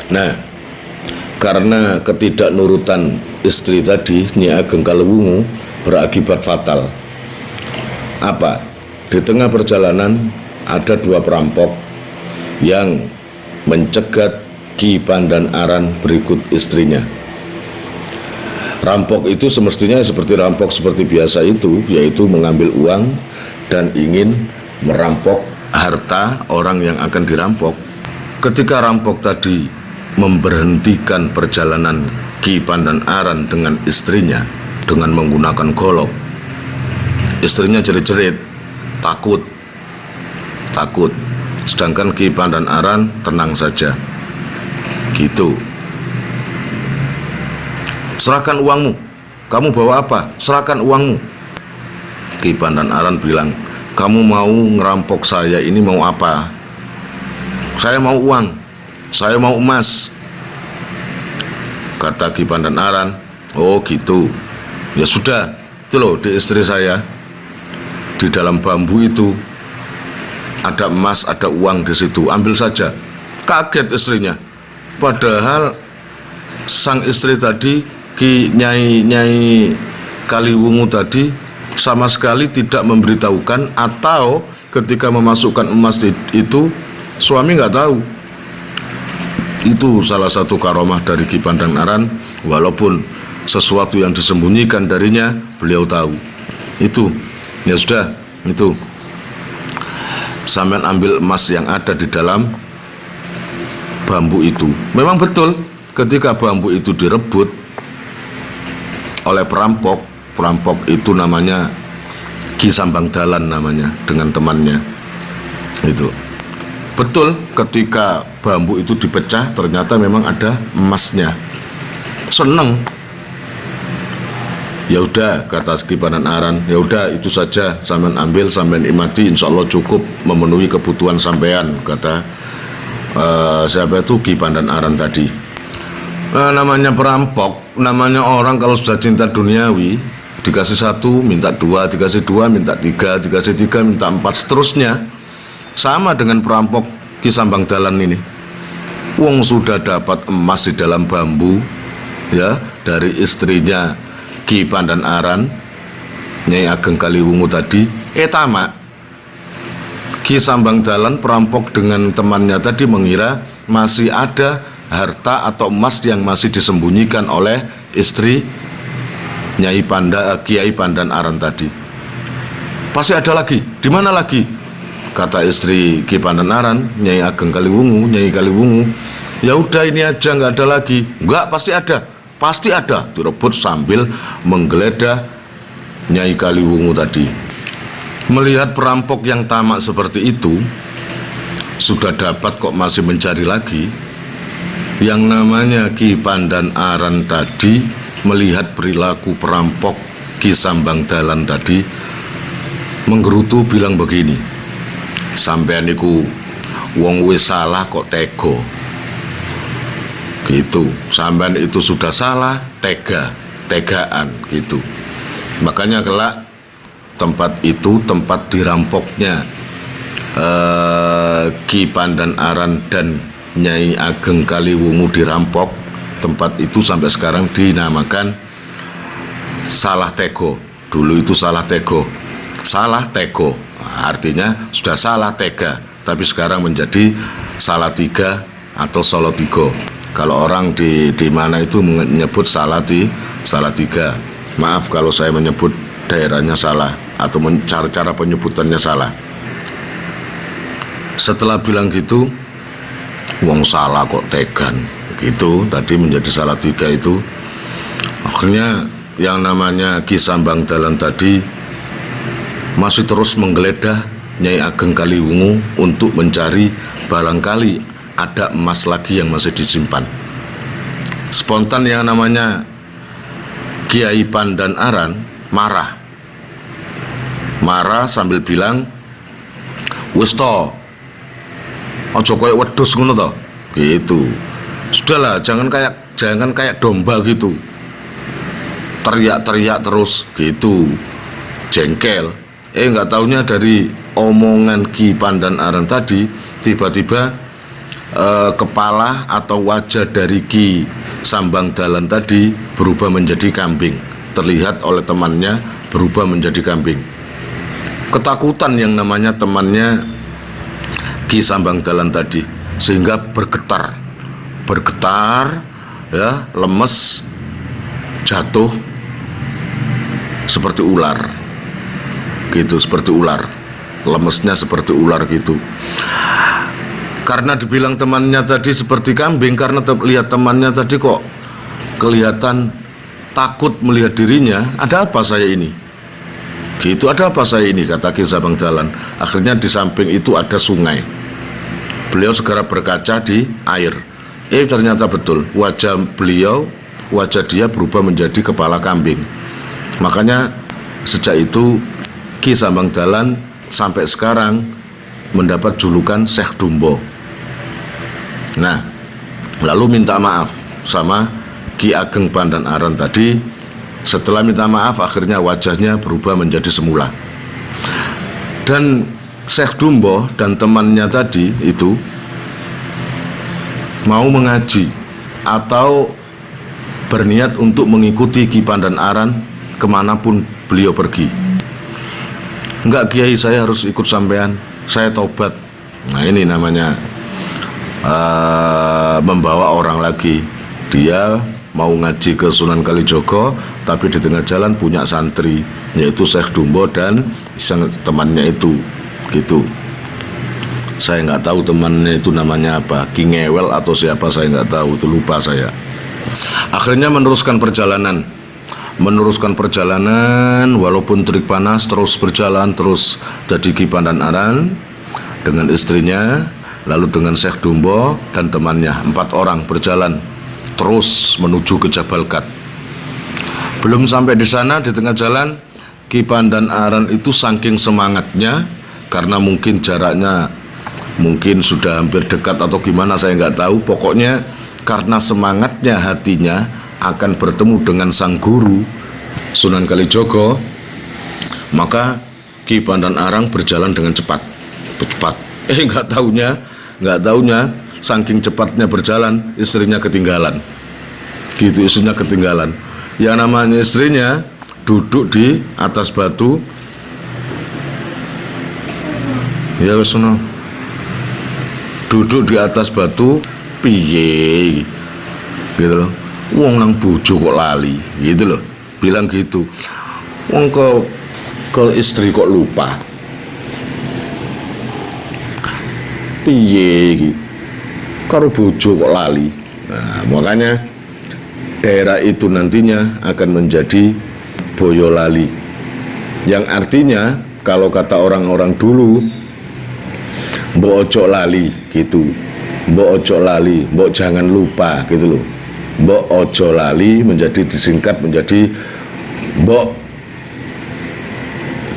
Nah, karena ketidaknurutan istri tadi, Nyai Ageng Kaliwungu, berakibat fatal. Apa? Di tengah perjalanan ada dua perampok yang mencegat Ki Pandan-aran berikut istrinya. Rampok itu semestinya seperti rampok seperti biasa itu, yaitu mengambil uang dan ingin merampok harta orang yang akan dirampok. Ketika rampok tadi memberhentikan perjalanan Ki Pandan-aran dengan istrinya dengan menggunakan golok, istrinya jerit-jerit, takut. Sedangkan Ki Pandan-aran tenang saja. Gitu. Serahkan uangmu. Kamu bawa apa? Serahkan uangmu. Ki Pandan-aran bilang, kamu mau ngerampok saya ini mau apa? Saya mau uang. Saya mau emas. Kata Ki Pandan-aran, oh gitu. Ya sudah, itu loh di istri saya. Di dalam bambu itu ada emas, ada uang di situ. Ambil saja. Kaget istrinya. Padahal sang istri tadi, Nyai Kaliwungu tadi, sama sekali tidak memberitahukan, atau ketika memasukkan emas itu suami nggak tahu. Itu salah satu karomah dari Ki Pandan-aran, walaupun sesuatu yang disembunyikan darinya beliau tahu. Itu ya sudah, itu sampean ambil emas yang ada di dalam bambu itu. Memang betul, ketika bambu itu direbut oleh perampok itu namanya Ki Sambang Dalan namanya, dengan temannya. Itu betul, ketika bambu itu dipecah ternyata memang ada emasnya. Seneng. Ya udah, kata Ki Pandan-aran, ya udah itu saja, sampean ambil, sampean nikmati, insya Allah cukup memenuhi kebutuhan sampean, kata siapa itu, Ki Pandan-aran tadi. Namanya perampok, namanya orang kalau sudah cinta duniawi, dikasih satu minta dua, dikasih dua minta tiga, dikasih tiga minta empat, seterusnya. Sama dengan perampok Ki Sambang Dalan ini. Wong sudah dapat emas di dalam bambu, ya, dari istrinya Ki Pandan-aran, Nyai Ageng Kaliwungu tadi, tamak. Ki Sambang Dalan perampok dengan temannya tadi mengira masih ada harta atau emas yang masih disembunyikan oleh istri Kiai Pandan-aran tadi. Pasti ada lagi. Di mana lagi? Kata istri Ki Pandan-aran, Nyai Ageng Kaliwungu, Nyai Kaliwungu, ya udah ini aja, nggak ada lagi. Enggak, pasti ada. pasti ada, direbut sambil menggeledah Nyai Kaliwungu tadi. Melihat perampok yang tamak seperti itu, sudah dapat kok masih mencari lagi. Yang namanya Ki Pandanaran tadi melihat perilaku perampok Ki Sambangdalan tadi, menggerutu bilang begini, sampean niku wong wis salah kok tega. Gitu, sampean itu sudah salah, tegaan gitu. Makanya kelak tempat itu tempat dirampoknya Ki Pandanaran dan Nyai Ageng Kaliwungu dirampok, tempat itu sampai sekarang dinamakan Salah Tego. Dulu itu Salah Tego, Salah Tego, artinya sudah salah tega, tapi sekarang menjadi Salatiga atau Solotigo. Kalau orang di mana itu menyebut Salatiga. Maaf kalau saya menyebut daerahnya salah atau cara penyebutannya salah. Setelah bilang gitu, wong salah kok tegan gitu, tadi menjadi Salatiga itu. Akhirnya yang namanya Ki Sambangdalan tadi masih terus menggeledah Nyai Ageng Kaliwungu untuk mencari barangkali ada emas lagi yang masih disimpan. Spontan yang namanya Kiai Pandanaran marah sambil bilang, wis to, ojo koyo wedhus ngono to, gitu. Sudahlah, jangan kayak domba gitu, teriak terus gitu, jengkel. Nggak taunya dari omongan Ki Pandanaran tadi, tiba-tiba kepala atau wajah dari Ki Sambangdalan tadi berubah menjadi kambing, terlihat oleh temannya berubah menjadi kambing. Ketakutan yang namanya temannya Ki Sambangdalan tadi, sehingga bergetar ya, lemes, jatuh seperti ular gitu, seperti ular, lemesnya seperti ular gitu. Karena dibilang temannya tadi seperti kambing, karena lihat temannya tadi kok kelihatan takut melihat dirinya. Ada apa saya ini? Gitu, ada apa saya ini, kata Ki Sambangdalan. Akhirnya di samping itu ada sungai. Beliau segera berkaca di air. Ternyata betul, wajah dia berubah menjadi kepala kambing. Makanya sejak itu Ki Sambangdalan sampai sekarang mendapat julukan Syekh Dumbo. Nah, lalu minta maaf sama Ki Ageng Pandanaran tadi. Setelah minta maaf, akhirnya wajahnya berubah menjadi semula. Dan Syekh Dumbo dan temannya tadi itu mau mengaji atau berniat untuk mengikuti Ki Pandanaran kemanapun beliau pergi. Enggak Kiai, saya harus ikut sampean, saya tobat. Nah ini namanya membawa orang lagi. Dia mau ngaji ke Sunan Kalijogo, tapi di tengah jalan punya santri, yaitu Syekh Dumbo dan temannya itu gitu. Saya nggak tahu temannya itu namanya apa, Ki Ngewel atau siapa, saya nggak tahu, itu lupa saya. Akhirnya meneruskan perjalanan walaupun terik panas, terus berjalan, terus jadi Ki Pandanaran dengan istrinya, lalu dengan Syekh Dumbo dan temannya, 4 orang berjalan terus menuju ke Jabal Kat. Belum sampai di sana, di tengah jalan Ki Pandanaran itu saking semangatnya, karena mungkin jaraknya sudah hampir dekat atau gimana saya nggak tahu, pokoknya karena semangatnya hatinya akan bertemu dengan sang guru Sunan Kalijogo, maka Ki Pandanaran berjalan dengan cepat. Nggak taunya saking cepatnya berjalan, istrinya ketinggalan. Gitu, istrinya ketinggalan. Yang namanya istrinya duduk di atas batu. Ya wis sono. Duduk di atas batu, piye? Gitu loh. Wong nang bojo kok lali, gitu loh. Bilang gitu. Wong ke istri kok lupa. Piye iki? Karo bojo kok lali. Nah, makanya daerah itu nantinya akan menjadi Boyolali, yang artinya kalau kata orang-orang dulu, mbok ojo lali gitu, mbok ojo lali, mbok jangan lupa gitu loh. Mbok ojo lali menjadi disingkat menjadi mbok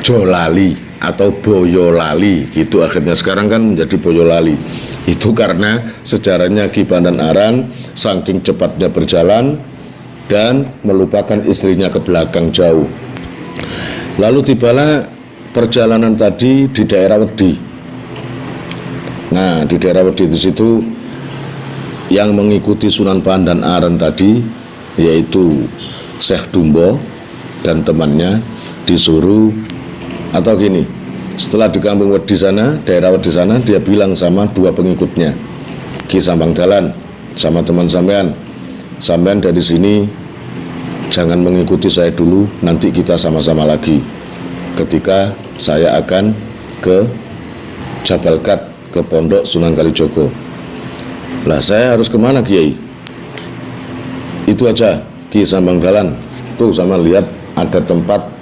Jolali atau Boyolali gitu, akhirnya sekarang kan menjadi Boyolali. Itu karena sejarahnya Ki Pandan-aran saking cepatnya berjalan dan melupakan istrinya ke belakang jauh. Lalu tibalah perjalanan tadi di daerah Wedi. Nah, di daerah Wedi di situ yang mengikuti Sunan Pandan-aran tadi yaitu Syekh Dumbo dan temannya disuruh, atau gini, setelah di kampung Wedi sana, daerah Wedi sana, dia bilang sama dua pengikutnya, Ki Sambang Dalan sama teman sampean dari sini jangan mengikuti saya dulu, nanti kita sama-sama lagi ketika saya akan ke Jabal Kat, ke Pondok Sunan Kalijogo. Lah saya harus kemana Kiai? Itu aja Ki Sambang Dalan, tuh sama lihat ada tempat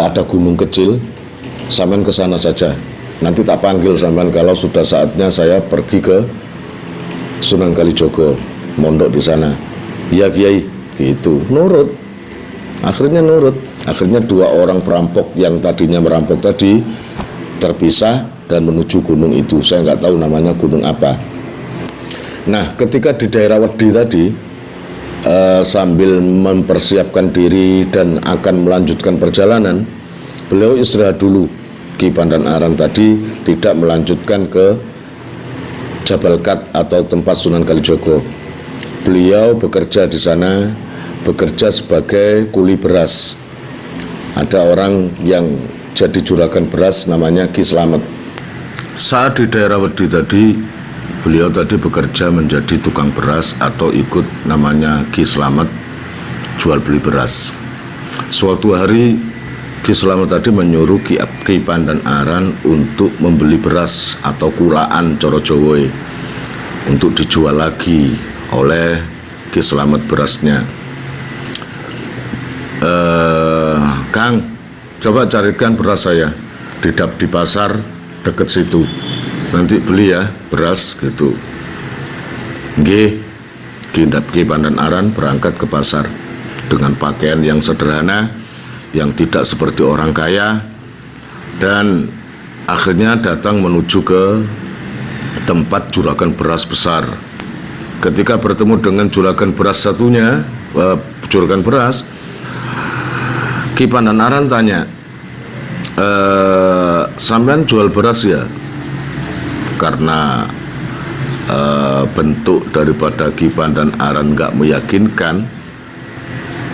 ada gunung kecil, sampean ke sana saja. Nanti tak panggil sampean kalau sudah saatnya saya pergi ke Sunan Kalijogo, mondok di sana. Iya Kiai, gitu. Nurut. Akhirnya dua orang perampok yang tadinya merampok tadi terpisah dan menuju gunung itu. Saya nggak tahu namanya gunung apa. Nah, ketika di daerah Wedi tadi, sambil mempersiapkan diri dan akan melanjutkan perjalanan, beliau istirahat dulu. Ki Pandan-aran tadi tidak melanjutkan ke Jabal Kat atau tempat Sunan Kalijogo. Beliau bekerja di sana, bekerja sebagai kuli beras. Ada orang yang jadi juragan beras namanya Ki Slamet. Saat di daerah Wedi tadi, beliau tadi bekerja menjadi tukang beras atau ikut namanya Ki Slamet jual beli beras. Suatu hari Ki Slamet tadi menyuruh Ki Pandan-aran untuk membeli beras atau kulaan coro Jawa untuk dijual lagi oleh Ki Slamet berasnya. Kang, coba carikan beras saya di pasar dekat situ. Nanti beli ya beras gitu. Nggih, Ki Pandan-aran berangkat ke pasar dengan pakaian yang sederhana, yang tidak seperti orang kaya, dan akhirnya datang menuju ke tempat juragan beras besar. Ketika bertemu dengan juragan beras satunya, juragan beras, Ki Pandan-aran tanya, sampean jual beras ya? Karena bentuk daripada Ki Pandan-aran nggak meyakinkan,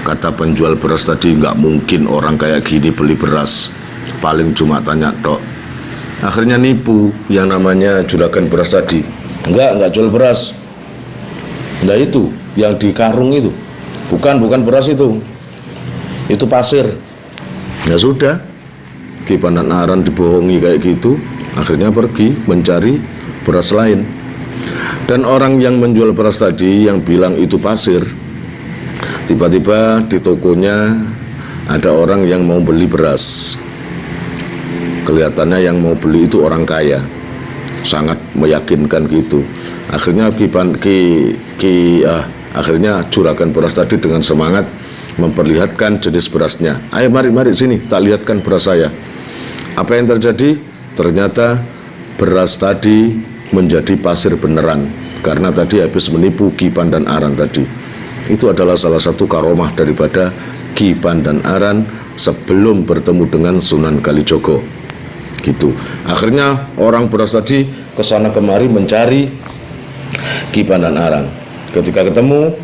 kata penjual beras tadi, nggak mungkin orang kayak gini beli beras, paling cuma tanya tok. Akhirnya nipu yang namanya juragan beras tadi. Enggak jual beras. Nah itu yang di karung itu bukan beras itu pasir. Ya sudah, Ki Pandan-aran dibohongi kayak gitu, akhirnya pergi mencari beras lain. Dan orang yang menjual beras tadi yang bilang itu pasir, tiba-tiba di tokonya ada orang yang mau beli beras. Kelihatannya yang mau beli itu orang kaya, sangat meyakinkan gitu. Akhirnya akhirnya juragan beras tadi dengan semangat memperlihatkan jenis berasnya. Ayo mari sini, tak lihatkan beras saya. Apa yang terjadi? Ternyata beras tadi menjadi pasir beneran, karena tadi habis menipu Ki Pandan-aran tadi. Itu adalah salah satu karomah daripada Ki Pandan-aran sebelum bertemu dengan Sunan Kalijogo. Gitu. Akhirnya orang beras tadi kesana kemari mencari Ki Pandan-aran. Ketika ketemu,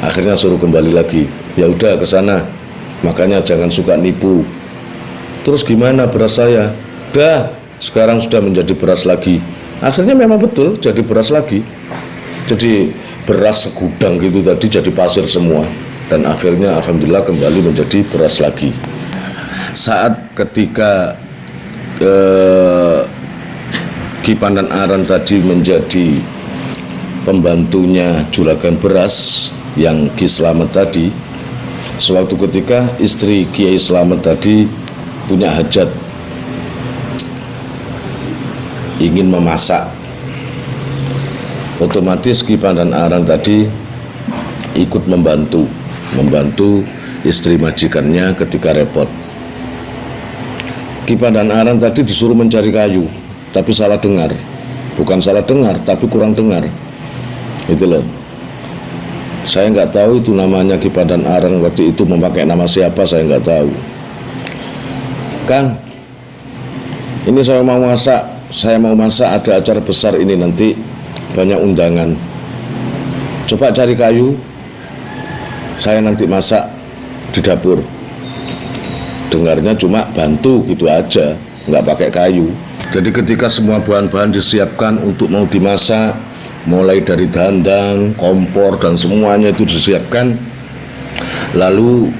akhirnya suruh kembali lagi. Ya udah ke sana, makanya jangan suka nipu. Terus gimana beras saya? Dah, sekarang sudah menjadi beras lagi. Akhirnya memang betul jadi beras lagi. Jadi beras segudang gitu tadi jadi pasir semua. Dan akhirnya alhamdulillah kembali menjadi beras lagi. Saat ketika Ki Pandan-aran tadi menjadi pembantunya juragan beras, yang Ki Slamet tadi, suatu ketika istri Kiai Slamet tadi punya hajat, ingin memasak. Otomatis Ki Pandan-aran tadi ikut membantu istri majikannya ketika repot. Ki Pandan-aran tadi disuruh mencari kayu, tapi salah dengar. Bukan salah dengar, tapi kurang dengar. Itu loh. Saya nggak tahu itu namanya Ki Pandan-aran waktu itu memakai nama siapa, saya nggak tahu. Kang, ini saya mau masak, ada acara besar ini nanti, banyak undangan. Coba cari kayu, saya nanti masak di dapur. Dengarnya cuma bantu gitu aja, nggak pakai kayu. Jadi ketika semua bahan-bahan disiapkan untuk mau dimasak, mulai dari dandang, kompor, dan semuanya itu disiapkan, lalu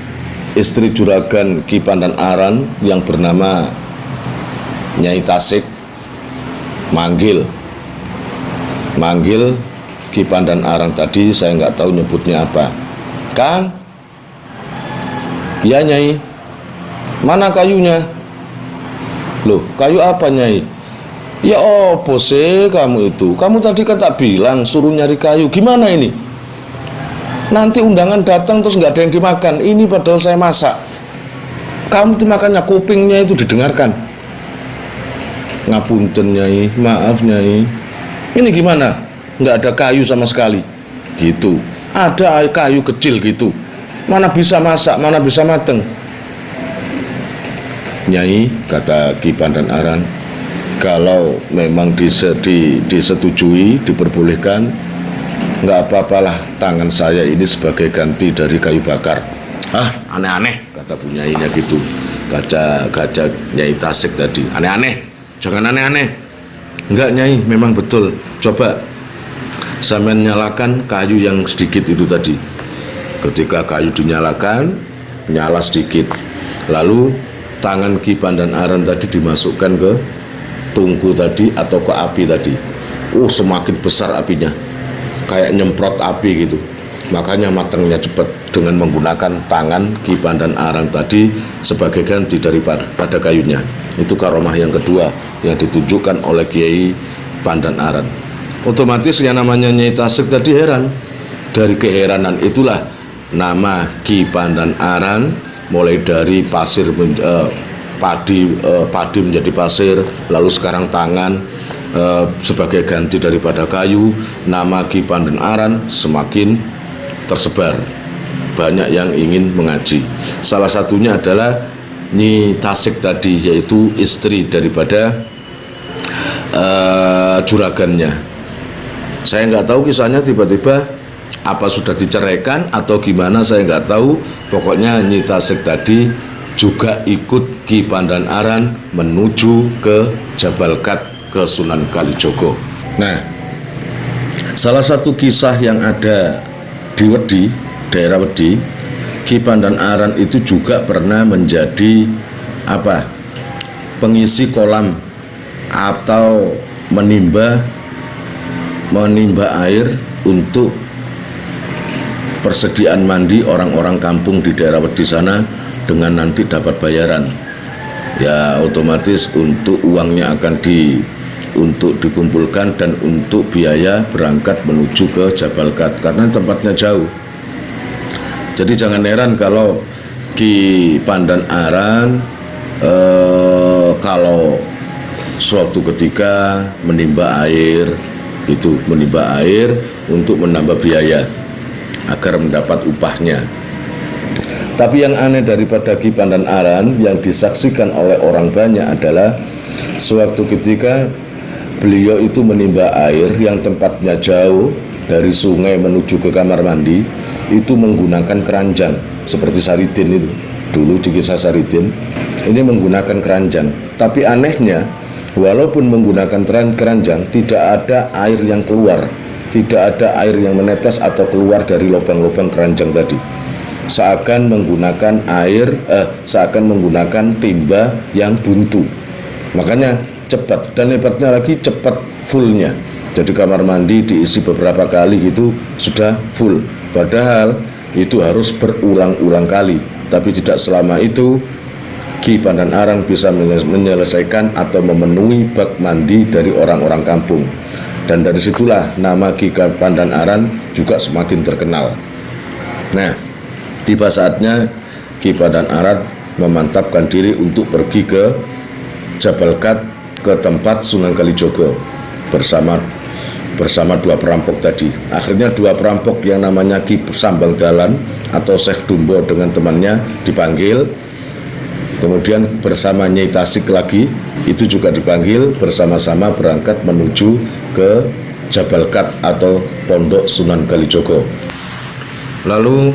istri juragan Ki Pandan-aran yang bernama Nyai Tasik manggil Ki Pandan-aran tadi, saya nggak tahu nyebutnya apa. Kang, ya Nyai, mana kayunya? Loh, kayu apa Nyai? Ya opo sih kamu itu? Kamu tadi kan tak bilang suruh nyari kayu. Gimana ini? Nanti undangan datang terus nggak ada yang dimakan. Ini padahal saya masak. Kamu tuh makannya kupingnya itu didengarkan. Ngapunten Nyai, maaf Nyai. Ini gimana? Nggak ada kayu sama sekali. Gitu. Ada kayu kecil gitu. Mana bisa masak, mana bisa mateng. Nyai, kata Ki Pandan-aran, kalau memang disetujui, diperbolehkan, nggak apa-apalah tangan saya ini sebagai ganti dari kayu bakar. Ah, aneh-aneh, kata Bu Nyainya gitu. Kaca Nyai Tasik tadi, aneh-aneh, jangan aneh-aneh. Enggak Nyai, memang betul. Coba sampean nyalakan kayu yang sedikit itu tadi. Ketika kayu dinyalakan, nyala sedikit. Lalu tangan Ki Pandan-aran tadi dimasukkan ke tungku tadi atau ke api tadi. Semakin besar apinya, kayak nyemprot api gitu. Makanya matangnya cepat dengan menggunakan tangan Ki Pandan-aran tadi sebagai ganti daripada kayunya. Itu karomah yang kedua yang ditunjukkan oleh Kiai Pandan-aran. Otomatis yang namanya Nyai Tasik tadi heran. Dari keheranan itulah nama Ki Pandan-aran, mulai dari pasir padi menjadi pasir, lalu sekarang tangan sebagai ganti daripada kayu. Nama Ki Pandan-aran semakin tersebar, banyak yang ingin mengaji. Salah satunya adalah Nyi Tasik tadi, yaitu istri daripada juragannya. Saya nggak tahu kisahnya, tiba-tiba apa sudah diceraikan atau gimana, saya nggak tahu. Pokoknya Nyi Tasik tadi juga ikut Ki Pandan-aran menuju ke Jabal Kat, ke Sunan Kalijogo. Nah, salah satu kisah yang ada di Wedi, daerah Wedi, Ki Pandan-aran itu juga pernah menjadi pengisi kolam atau menimba air untuk persediaan mandi orang-orang kampung di daerah Wedi sana, dengan nanti dapat bayaran. Ya otomatis untuk uangnya akan untuk dikumpulkan dan untuk biaya berangkat menuju ke Jabal Kat, karena tempatnya jauh. Jadi jangan heran kalau Ki Pandan-aran kalau suatu ketika menimba air untuk menambah biaya agar mendapat upahnya. Tapi yang aneh daripada Ki Pandan-aran yang disaksikan oleh orang banyak adalah suatu ketika beliau itu menimba air yang tempatnya jauh dari sungai menuju ke kamar mandi, itu menggunakan keranjang seperti Saridin itu. Dulu di kisah Saridin ini menggunakan keranjang. Tapi anehnya, walaupun menggunakan keranjang, tidak ada air yang keluar, tidak ada air yang menetes atau keluar dari lubang-lubang keranjang tadi. Seakan menggunakan timba yang buntu. Makanya cepat, dan hebatnya lagi cepat fullnya. Jadi kamar mandi diisi beberapa kali gitu sudah full. Padahal itu harus berulang-ulang kali. Tapi tidak selama itu Ki Pandanaran bisa menyelesaikan atau memenuhi bak mandi dari orang-orang kampung. Dan dari situlah nama Ki Pandanaran juga semakin terkenal. Nah, tiba saatnya Ki Pandanaran memantapkan diri untuk pergi ke Jabal Kat, ke tempat Sunan Kalijogo bersama dua perampok tadi. Akhirnya dua perampok yang namanya Ki Sambal Dalan atau Syekh Dumbo dengan temannya dipanggil. Kemudian bersama Nyai Tasik lagi itu juga dipanggil, bersama-sama berangkat menuju ke Jabal Kat atau Pondok Sunan Kalijogo. Lalu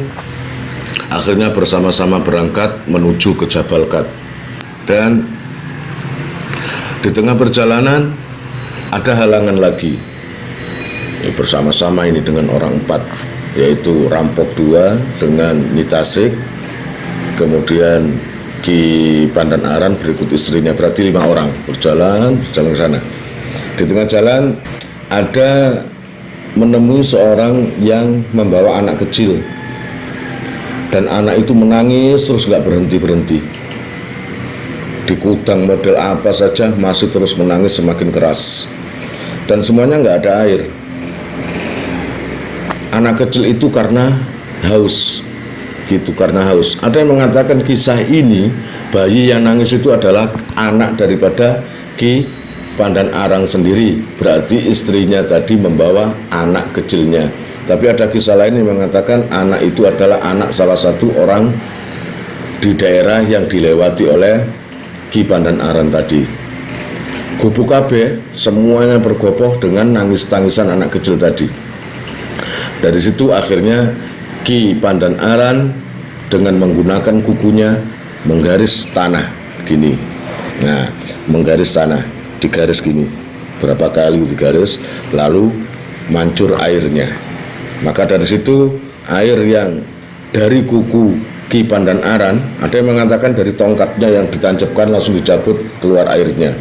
akhirnya bersama-sama berangkat menuju ke Jabal Kat. Dan di tengah perjalanan ada halangan lagi. Bersama-sama ini dengan orang 4, yaitu rampok 2 dengan Nyai Tasik, kemudian Ki Pandanaran berikut istrinya, berarti 5 orang berjalan ke sana. Di tengah jalan ada menemui seorang yang membawa anak kecil, dan anak itu menangis terus gak berhenti-berhenti. Dikutang model apa saja masih terus menangis semakin keras, dan semuanya gak ada air. Anak kecil itu karena haus, gitu, karena haus. Ada yang mengatakan kisah ini bayi yang nangis itu adalah anak daripada Ki Pandanaran sendiri, berarti istrinya tadi membawa anak kecilnya. Tapi ada kisah lain yang mengatakan anak itu adalah anak salah satu orang di daerah yang dilewati oleh Ki Pandanaran tadi. Gubuk kabeh semuanya bergopoh dengan nangis-tangisan anak kecil tadi. Dari situ akhirnya Ki Pandanaran dengan menggunakan kukunya menggaris tanah gini. Nah, menggaris tanah, digaris gini. Berapa kali digaris, lalu mancur airnya. Maka dari situ air yang dari kuku Ki Pandanaran, ada yang mengatakan dari tongkatnya yang ditancapkan langsung dicabut keluar airnya.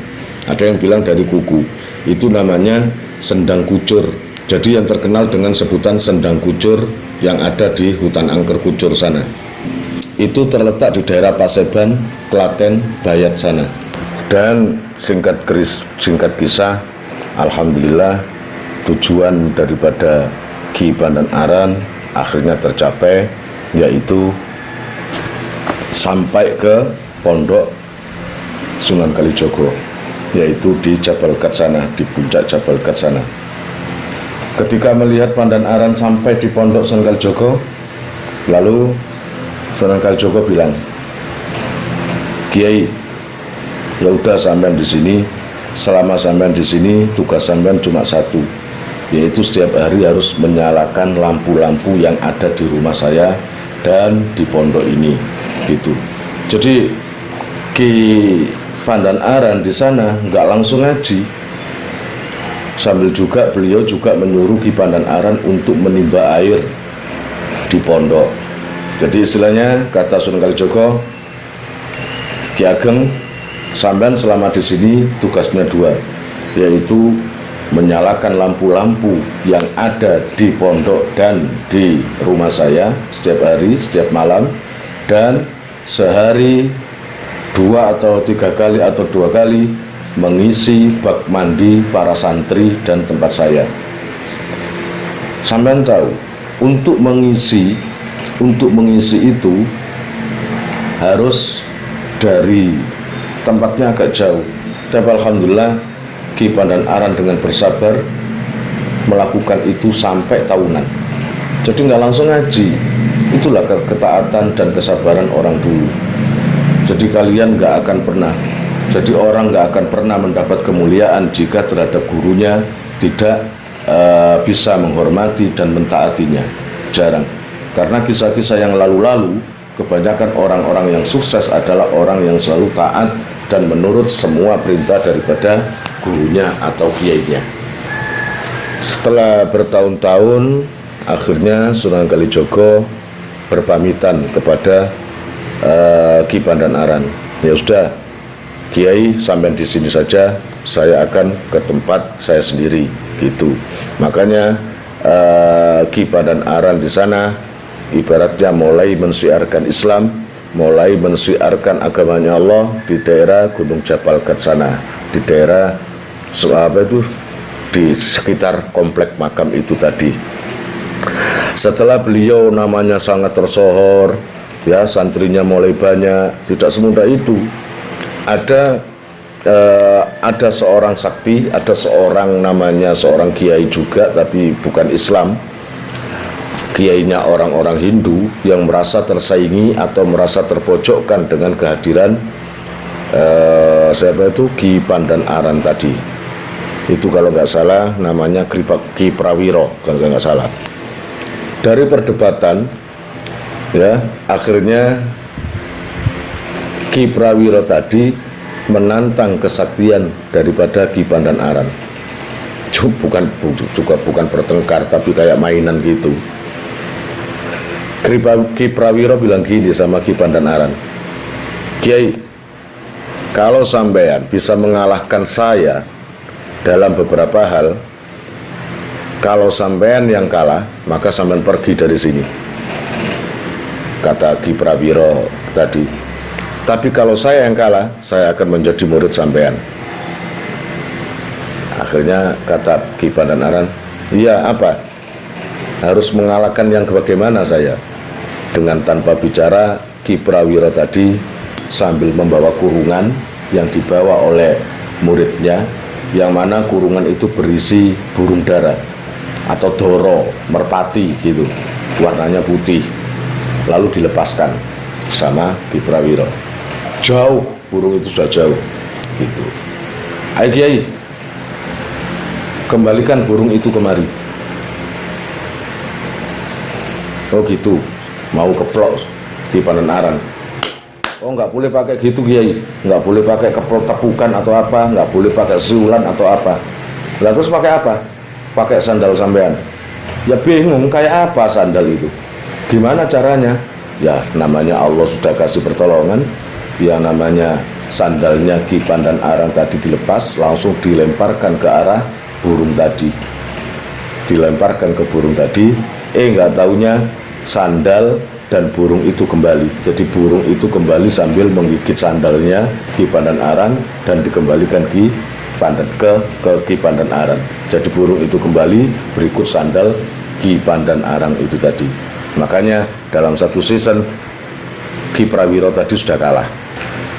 Ada yang bilang dari kuku. Itu namanya sendang kucur. Jadi yang terkenal dengan sebutan sendang kucur yang ada di hutan angker kucur sana. Itu terletak di daerah Paseban, Klaten, Bayat sana. Dan singkat kisah, alhamdulillah tujuan daripada Ki Pandanaran akhirnya tercapai, yaitu sampai ke Pondok Sunan Kalijogo, yaitu di Jabal Kat sana, di puncak Jabal Kat sana. Ketika melihat Pandanaran sampai di Pondok Sunan Kalijogo, lalu Sunan Kalijogo bilang, "Kiai, ya udah sampean di sini. Selama sampean di sini, tugas sampean cuma satu, yaitu setiap hari harus menyalakan lampu-lampu yang ada di rumah saya dan di pondok ini." Gitu. Jadi Ki Pandanaran di sana nggak langsung ngaji. Sambil juga beliau juga menyuruh Ki Pandanaran untuk menimba air di pondok. Jadi istilahnya kata Sunan Kalijogo, "Ki Ageng, sampean selama di sini tugasnya 2, yaitu menyalakan lampu-lampu yang ada di pondok dan di rumah saya setiap hari, setiap malam, dan sehari 2 atau 3 kali atau 2 kali mengisi bak mandi para santri dan tempat saya." Sampean tahu, untuk mengisi itu harus dari tempatnya agak jauh. Tapi alhamdulillah Ki Pandanaran dengan bersabar melakukan itu sampai tahunan. Jadi nggak langsung ngaji. Itulah ketaatan dan kesabaran orang dulu. Jadi kalian nggak akan pernah, jadi orang nggak akan pernah mendapat kemuliaan jika terhadap gurunya tidak bisa menghormati dan mentaatinya. Jarang. Karena kisah-kisah yang lalu-lalu, kebanyakan orang-orang yang sukses adalah orang yang selalu taat dan menurut semua perintah daripada gurunya atau kiainya. Setelah bertahun-tahun, akhirnya Sunan Kalijogo berpamitan kepada Ki Pandanaran. "Ya sudah, Kiai sampai di sini saja, saya akan ke tempat saya sendiri." Gitu. Makanya Ki Pandan-aran di sana ibaratnya mulai mensiarkan Islam, mulai mensiarkan agamanya Allah di daerah Gunung Jabal Ghat sana, di daerah di sekitar komplek makam itu tadi. Setelah beliau namanya sangat tersohor, ya santrinya mulai banyak, tidak semudah itu. Ada seorang sakti, ada seorang namanya seorang kiai juga, tapi bukan Islam. Kiainya orang-orang Hindu yang merasa tersaingi atau merasa terpojokkan dengan kehadiran Ki Pandan-aran tadi. Itu kalau nggak salah namanya Ki Prawiro, kalau nggak salah. Dari perdebatan, ya akhirnya Ki Prawiro tadi menantang kesaktian daripada Ki Pandan-aran. Bukan bertengkar, tapi kayak mainan gitu. Ki Prawiro bilang gini sama Ki Pandan-aran, Kiai, kalau sampean bisa mengalahkan saya dalam beberapa hal, kalau sampean yang kalah, maka sampean pergi dari sini, kata Ki Prawiro tadi. Tapi kalau saya yang kalah, saya akan menjadi murid sampean. Akhirnya kata Ki Pandan-aran, iya apa? Harus mengalahkan yang bagaimana saya? Dengan tanpa bicara, Ki Prawiro tadi sambil membawa kurungan yang dibawa oleh muridnya, yang mana kurungan itu berisi burung dara atau doro, merpati gitu, warnanya putih, lalu dilepaskan sama Ki Prawiro. Jauh, burung itu sudah jauh gitu. Ayo Kiai, kembalikan burung itu kemari. Oh gitu, mau keplok Ki Pandan-aran. Oh nggak boleh pakai gitu Kiai, nggak boleh pakai keplok tepukan atau apa, nggak boleh pakai siulan atau apa. Lah terus pakai apa? Pakai sandal sampean. Ya bingung kayak apa sandal itu, gimana caranya? Ya namanya Allah sudah kasih pertolongan. Ya namanya sandalnya Ki Pandan-aran tadi dilepas, langsung dilemparkan ke arah burung tadi, dilemparkan ke burung tadi. Nggak taunya sandal dan burung itu kembali. Jadi burung itu kembali sambil menggigit sandalnya Ki Pandan-aran dan dikembalikan ke Ki Pandan-aran. Jadi burung itu kembali berikut sandal Ki Pandan-aran itu tadi. Makanya dalam satu season Ki Prawiro tadi sudah kalah.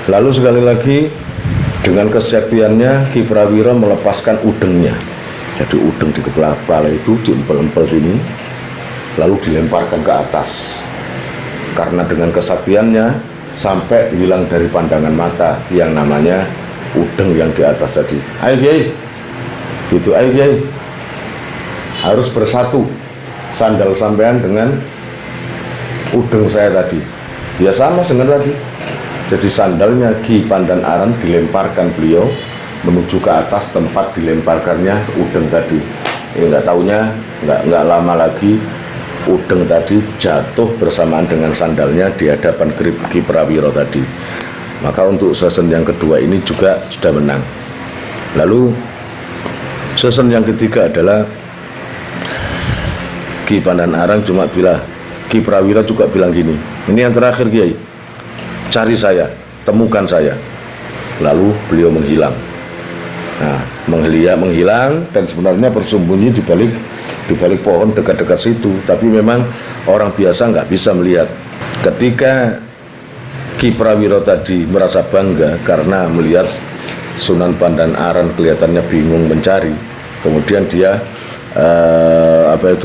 Lalu sekali lagi dengan kesaktiannya Ki Prawiro melepaskan udengnya. Jadi udeng di kepala itu diempel-empel sini, lalu dilemparkan ke atas. Karena dengan kesaktiannya sampai hilang dari pandangan mata yang namanya udeng yang di atas tadi. Ayo Kiai, gitu, ayo Kiai, harus bersatu sandal sampean dengan udeng saya tadi. Ya sama dengan tadi. Jadi sandalnya Ki Pandan-aran dilemparkan beliau menuju ke atas tempat dilemparkannya udeng tadi. Nggak taunya nggak lama lagi udeng tadi jatuh bersamaan dengan sandalnya di hadapan Ki Prawiro tadi. Maka untuk season yang kedua ini juga sudah menang. Lalu season yang ketiga adalah Ki Pandan-aran cuma bilang, Ki Prawiro juga bilang gini, ini yang terakhir Kiai, cari saya, temukan saya. Lalu beliau menghilang. Nah, menghilang dan sebenarnya bersembunyi di balik pohon dekat-dekat situ. Tapi memang orang biasa nggak bisa melihat. Ketika Ki Prawiro tadi merasa bangga karena melihat Sunan Pandan-aran kelihatannya bingung mencari, kemudian dia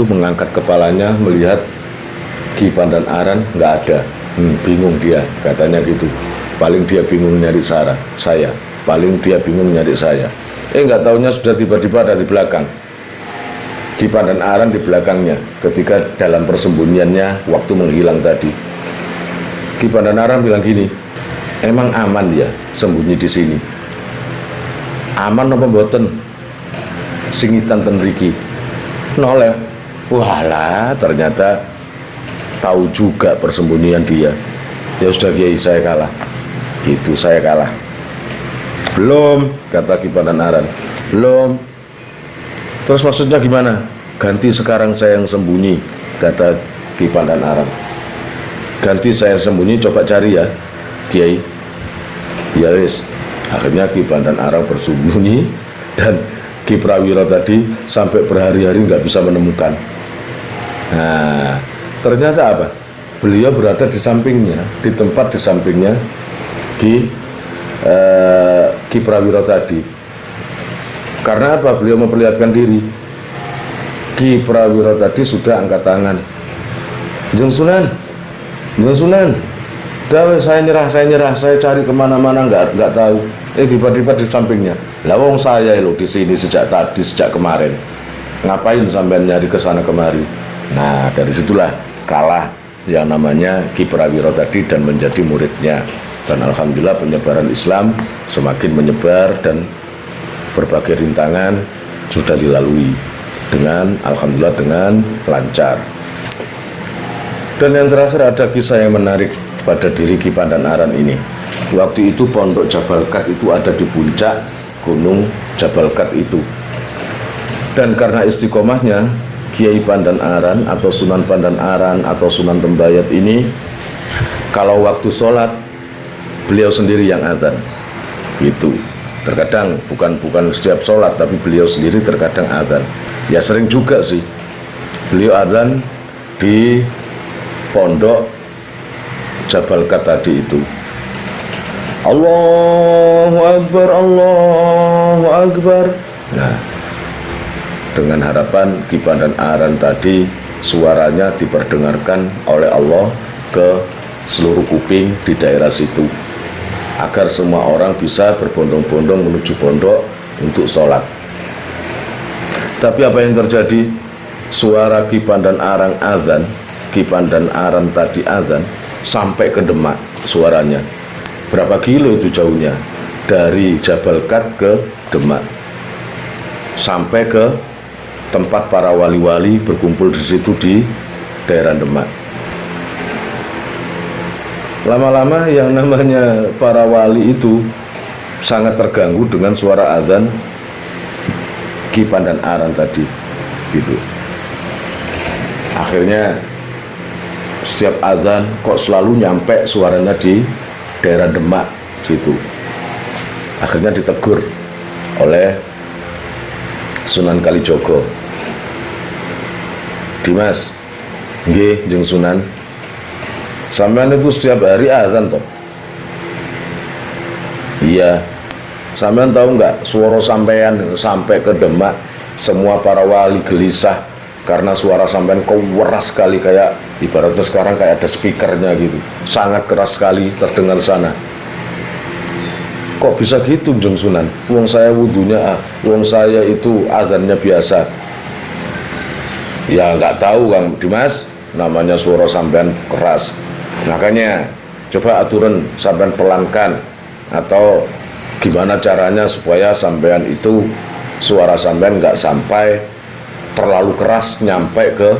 mengangkat kepalanya melihat Ki Pandan-aran nggak ada. Bingung dia, katanya gitu. Paling dia bingung nyari saya. Paling dia bingung nyari saya. Nggak taunya sudah tiba-tiba ada di belakang. Ki Pandan-aran di belakangnya ketika dalam persembunyiannya waktu menghilang tadi. Ki Pandan-aran bilang gini, emang aman ya sembunyi di sini? Aman apa mboten? Singitan ten mriki. Noleh. Walah, ternyata tahu juga persembunyian dia. Ya sudah Kiai, saya kalah. Gitu, saya kalah. Belum, kata Ki Pandan-aran. Belum. Terus maksudnya gimana? ganti sekarang saya yang sembunyi, kata Ki Pandanaran. Ganti saya sembunyi, coba cari ya Kiai. Ya wis, akhirnya Ki Pandanaran bersembunyi dan Ki Prawiro tadi sampai berhari-hari nggak bisa menemukan. Nah, ternyata apa? Beliau berada di sampingnya, di tempat di sampingnya Ki Prawiro tadi. Karena apa? Beliau memperlihatkan diri. Ki Prawiro tadi sudah angkat tangan. Jeng Sunan, dah saya nyerah, saya cari kemana-mana nggak tahu. Tiba-tiba di sampingnya. Lah wong saya lo di sini sejak kemarin. Ngapain sampean nyari kesana kemari? Nah, dari situlah kalah yang namanya Ki Prawiro tadi dan menjadi muridnya. Dan alhamdulillah penyebaran Islam semakin menyebar dan berbagai rintangan sudah dilalui dengan alhamdulillah dengan lancar. Dan yang terakhir ada kisah yang menarik pada diri Ki Pandanaran ini. Waktu itu Pondok Jabalkat itu ada di puncak Gunung Jabalkat itu. Dan karena istiqomahnya Kiai Pandanaran atau Sunan Pandanaran atau Sunan Tembayat ini, kalau waktu sholat beliau sendiri yang adzan. Gitu. Terkadang bukan setiap sholat, tapi beliau sendiri terkadang adzan. Ya sering juga sih beliau adzan di Pondok Jabalkat tadi itu. Allahu Akbar, Allahu Akbar. Nah, dengan harapan Ki Pandanaran tadi suaranya diperdengarkan oleh Allah ke seluruh kuping di daerah situ, agar semua orang bisa berbondong-bondong menuju pondok untuk sholat. Tapi apa yang terjadi? Suara Ki Pandanaran adzan, Ki Pandanaran tadi adzan sampai ke Demak suaranya. Berapa kilo itu jauhnya? Dari Jabalkat ke Demak, sampai ke tempat para wali-wali berkumpul di situ di daerah Demak. Lama-lama yang namanya para wali itu sangat terganggu dengan suara adzan Ki Pandanaran tadi, gitu. Akhirnya setiap adzan kok selalu nyampe suaranya di daerah Demak situ. Akhirnya ditegur oleh Sunan Kalijogo. Dimas, nggih jeung Sunan, sampean itu setiap hari azan toh? Iya. Sampean tahu nggak, suara sampean sampai ke Demak, semua para wali gelisah karena suara sampean keras sekali, kayak ibaratnya sekarang kayak ada speakernya gitu, sangat keras sekali terdengar sana. Kok bisa gitu jeung Sunan? Wong saya wudunya wong saya itu azannya biasa. Ya nggak tahu Kang Dimas, namanya suara sampean keras. Makanya coba aturan sampean pelankan, atau gimana caranya supaya sampean itu suara sampean nggak sampai terlalu keras nyampe ke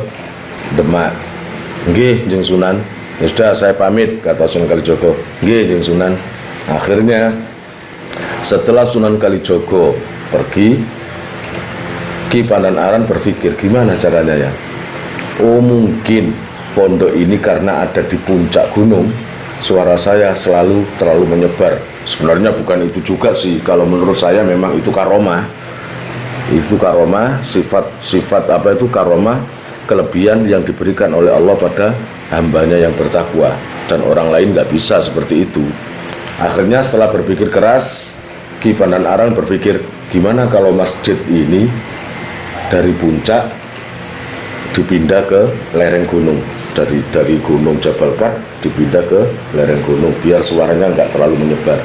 Demak. Nggih jeung Sunan. Ya sudah, saya pamit, kata Sunan Kalijogo. Nggih jeung Sunan. Akhirnya setelah Sunan Kalijogo pergi, Ki Pandanaran berpikir gimana caranya ya. Oh, mungkin pondok ini karena ada di puncak gunung, suara saya selalu terlalu menyebar. Sebenarnya bukan itu juga sih, kalau menurut saya memang itu karomah. Itu karomah, sifat apa itu karomah, kelebihan yang diberikan oleh Allah pada hambanya yang bertakwa, dan orang lain nggak bisa seperti itu. Akhirnya setelah berpikir keras, Ki Pandanaran berpikir gimana kalau masjid ini dari puncak dipindah ke lereng gunung, dari gunung Jabalkat dipindah ke lereng gunung biar suaranya nggak terlalu menyebar.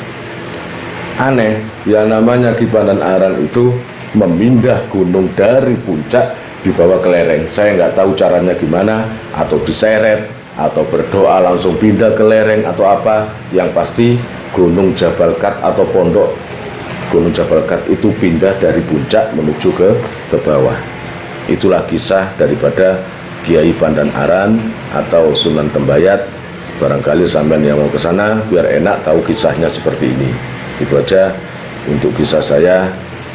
Aneh, yang namanya Ki Pandanaran itu memindah gunung dari puncak dibawa ke lereng. Saya nggak tahu caranya gimana, atau diseret, atau berdoa langsung pindah ke lereng, atau apa. Yang pasti gunung Jabalkat atau pondok gunung Jabalkat itu pindah dari puncak menuju ke bawah. Itulah kisah daripada Kiai Pandanaran atau Sunan Tembayat. Barangkali sampean yang mau ke sana biar enak tahu kisahnya seperti ini. Itu aja untuk kisah saya.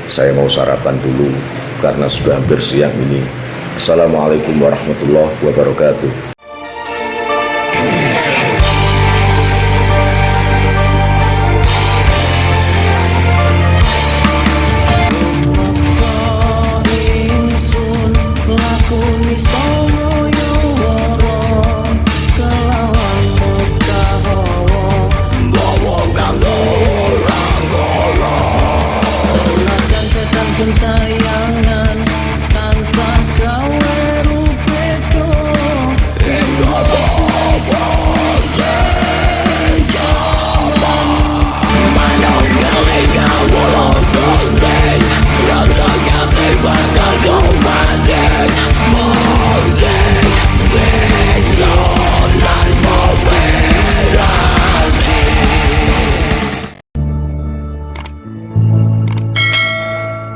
Saya mau sarapan dulu karena sudah hampir siang ini. Assalamualaikum warahmatullahi wabarakatuh.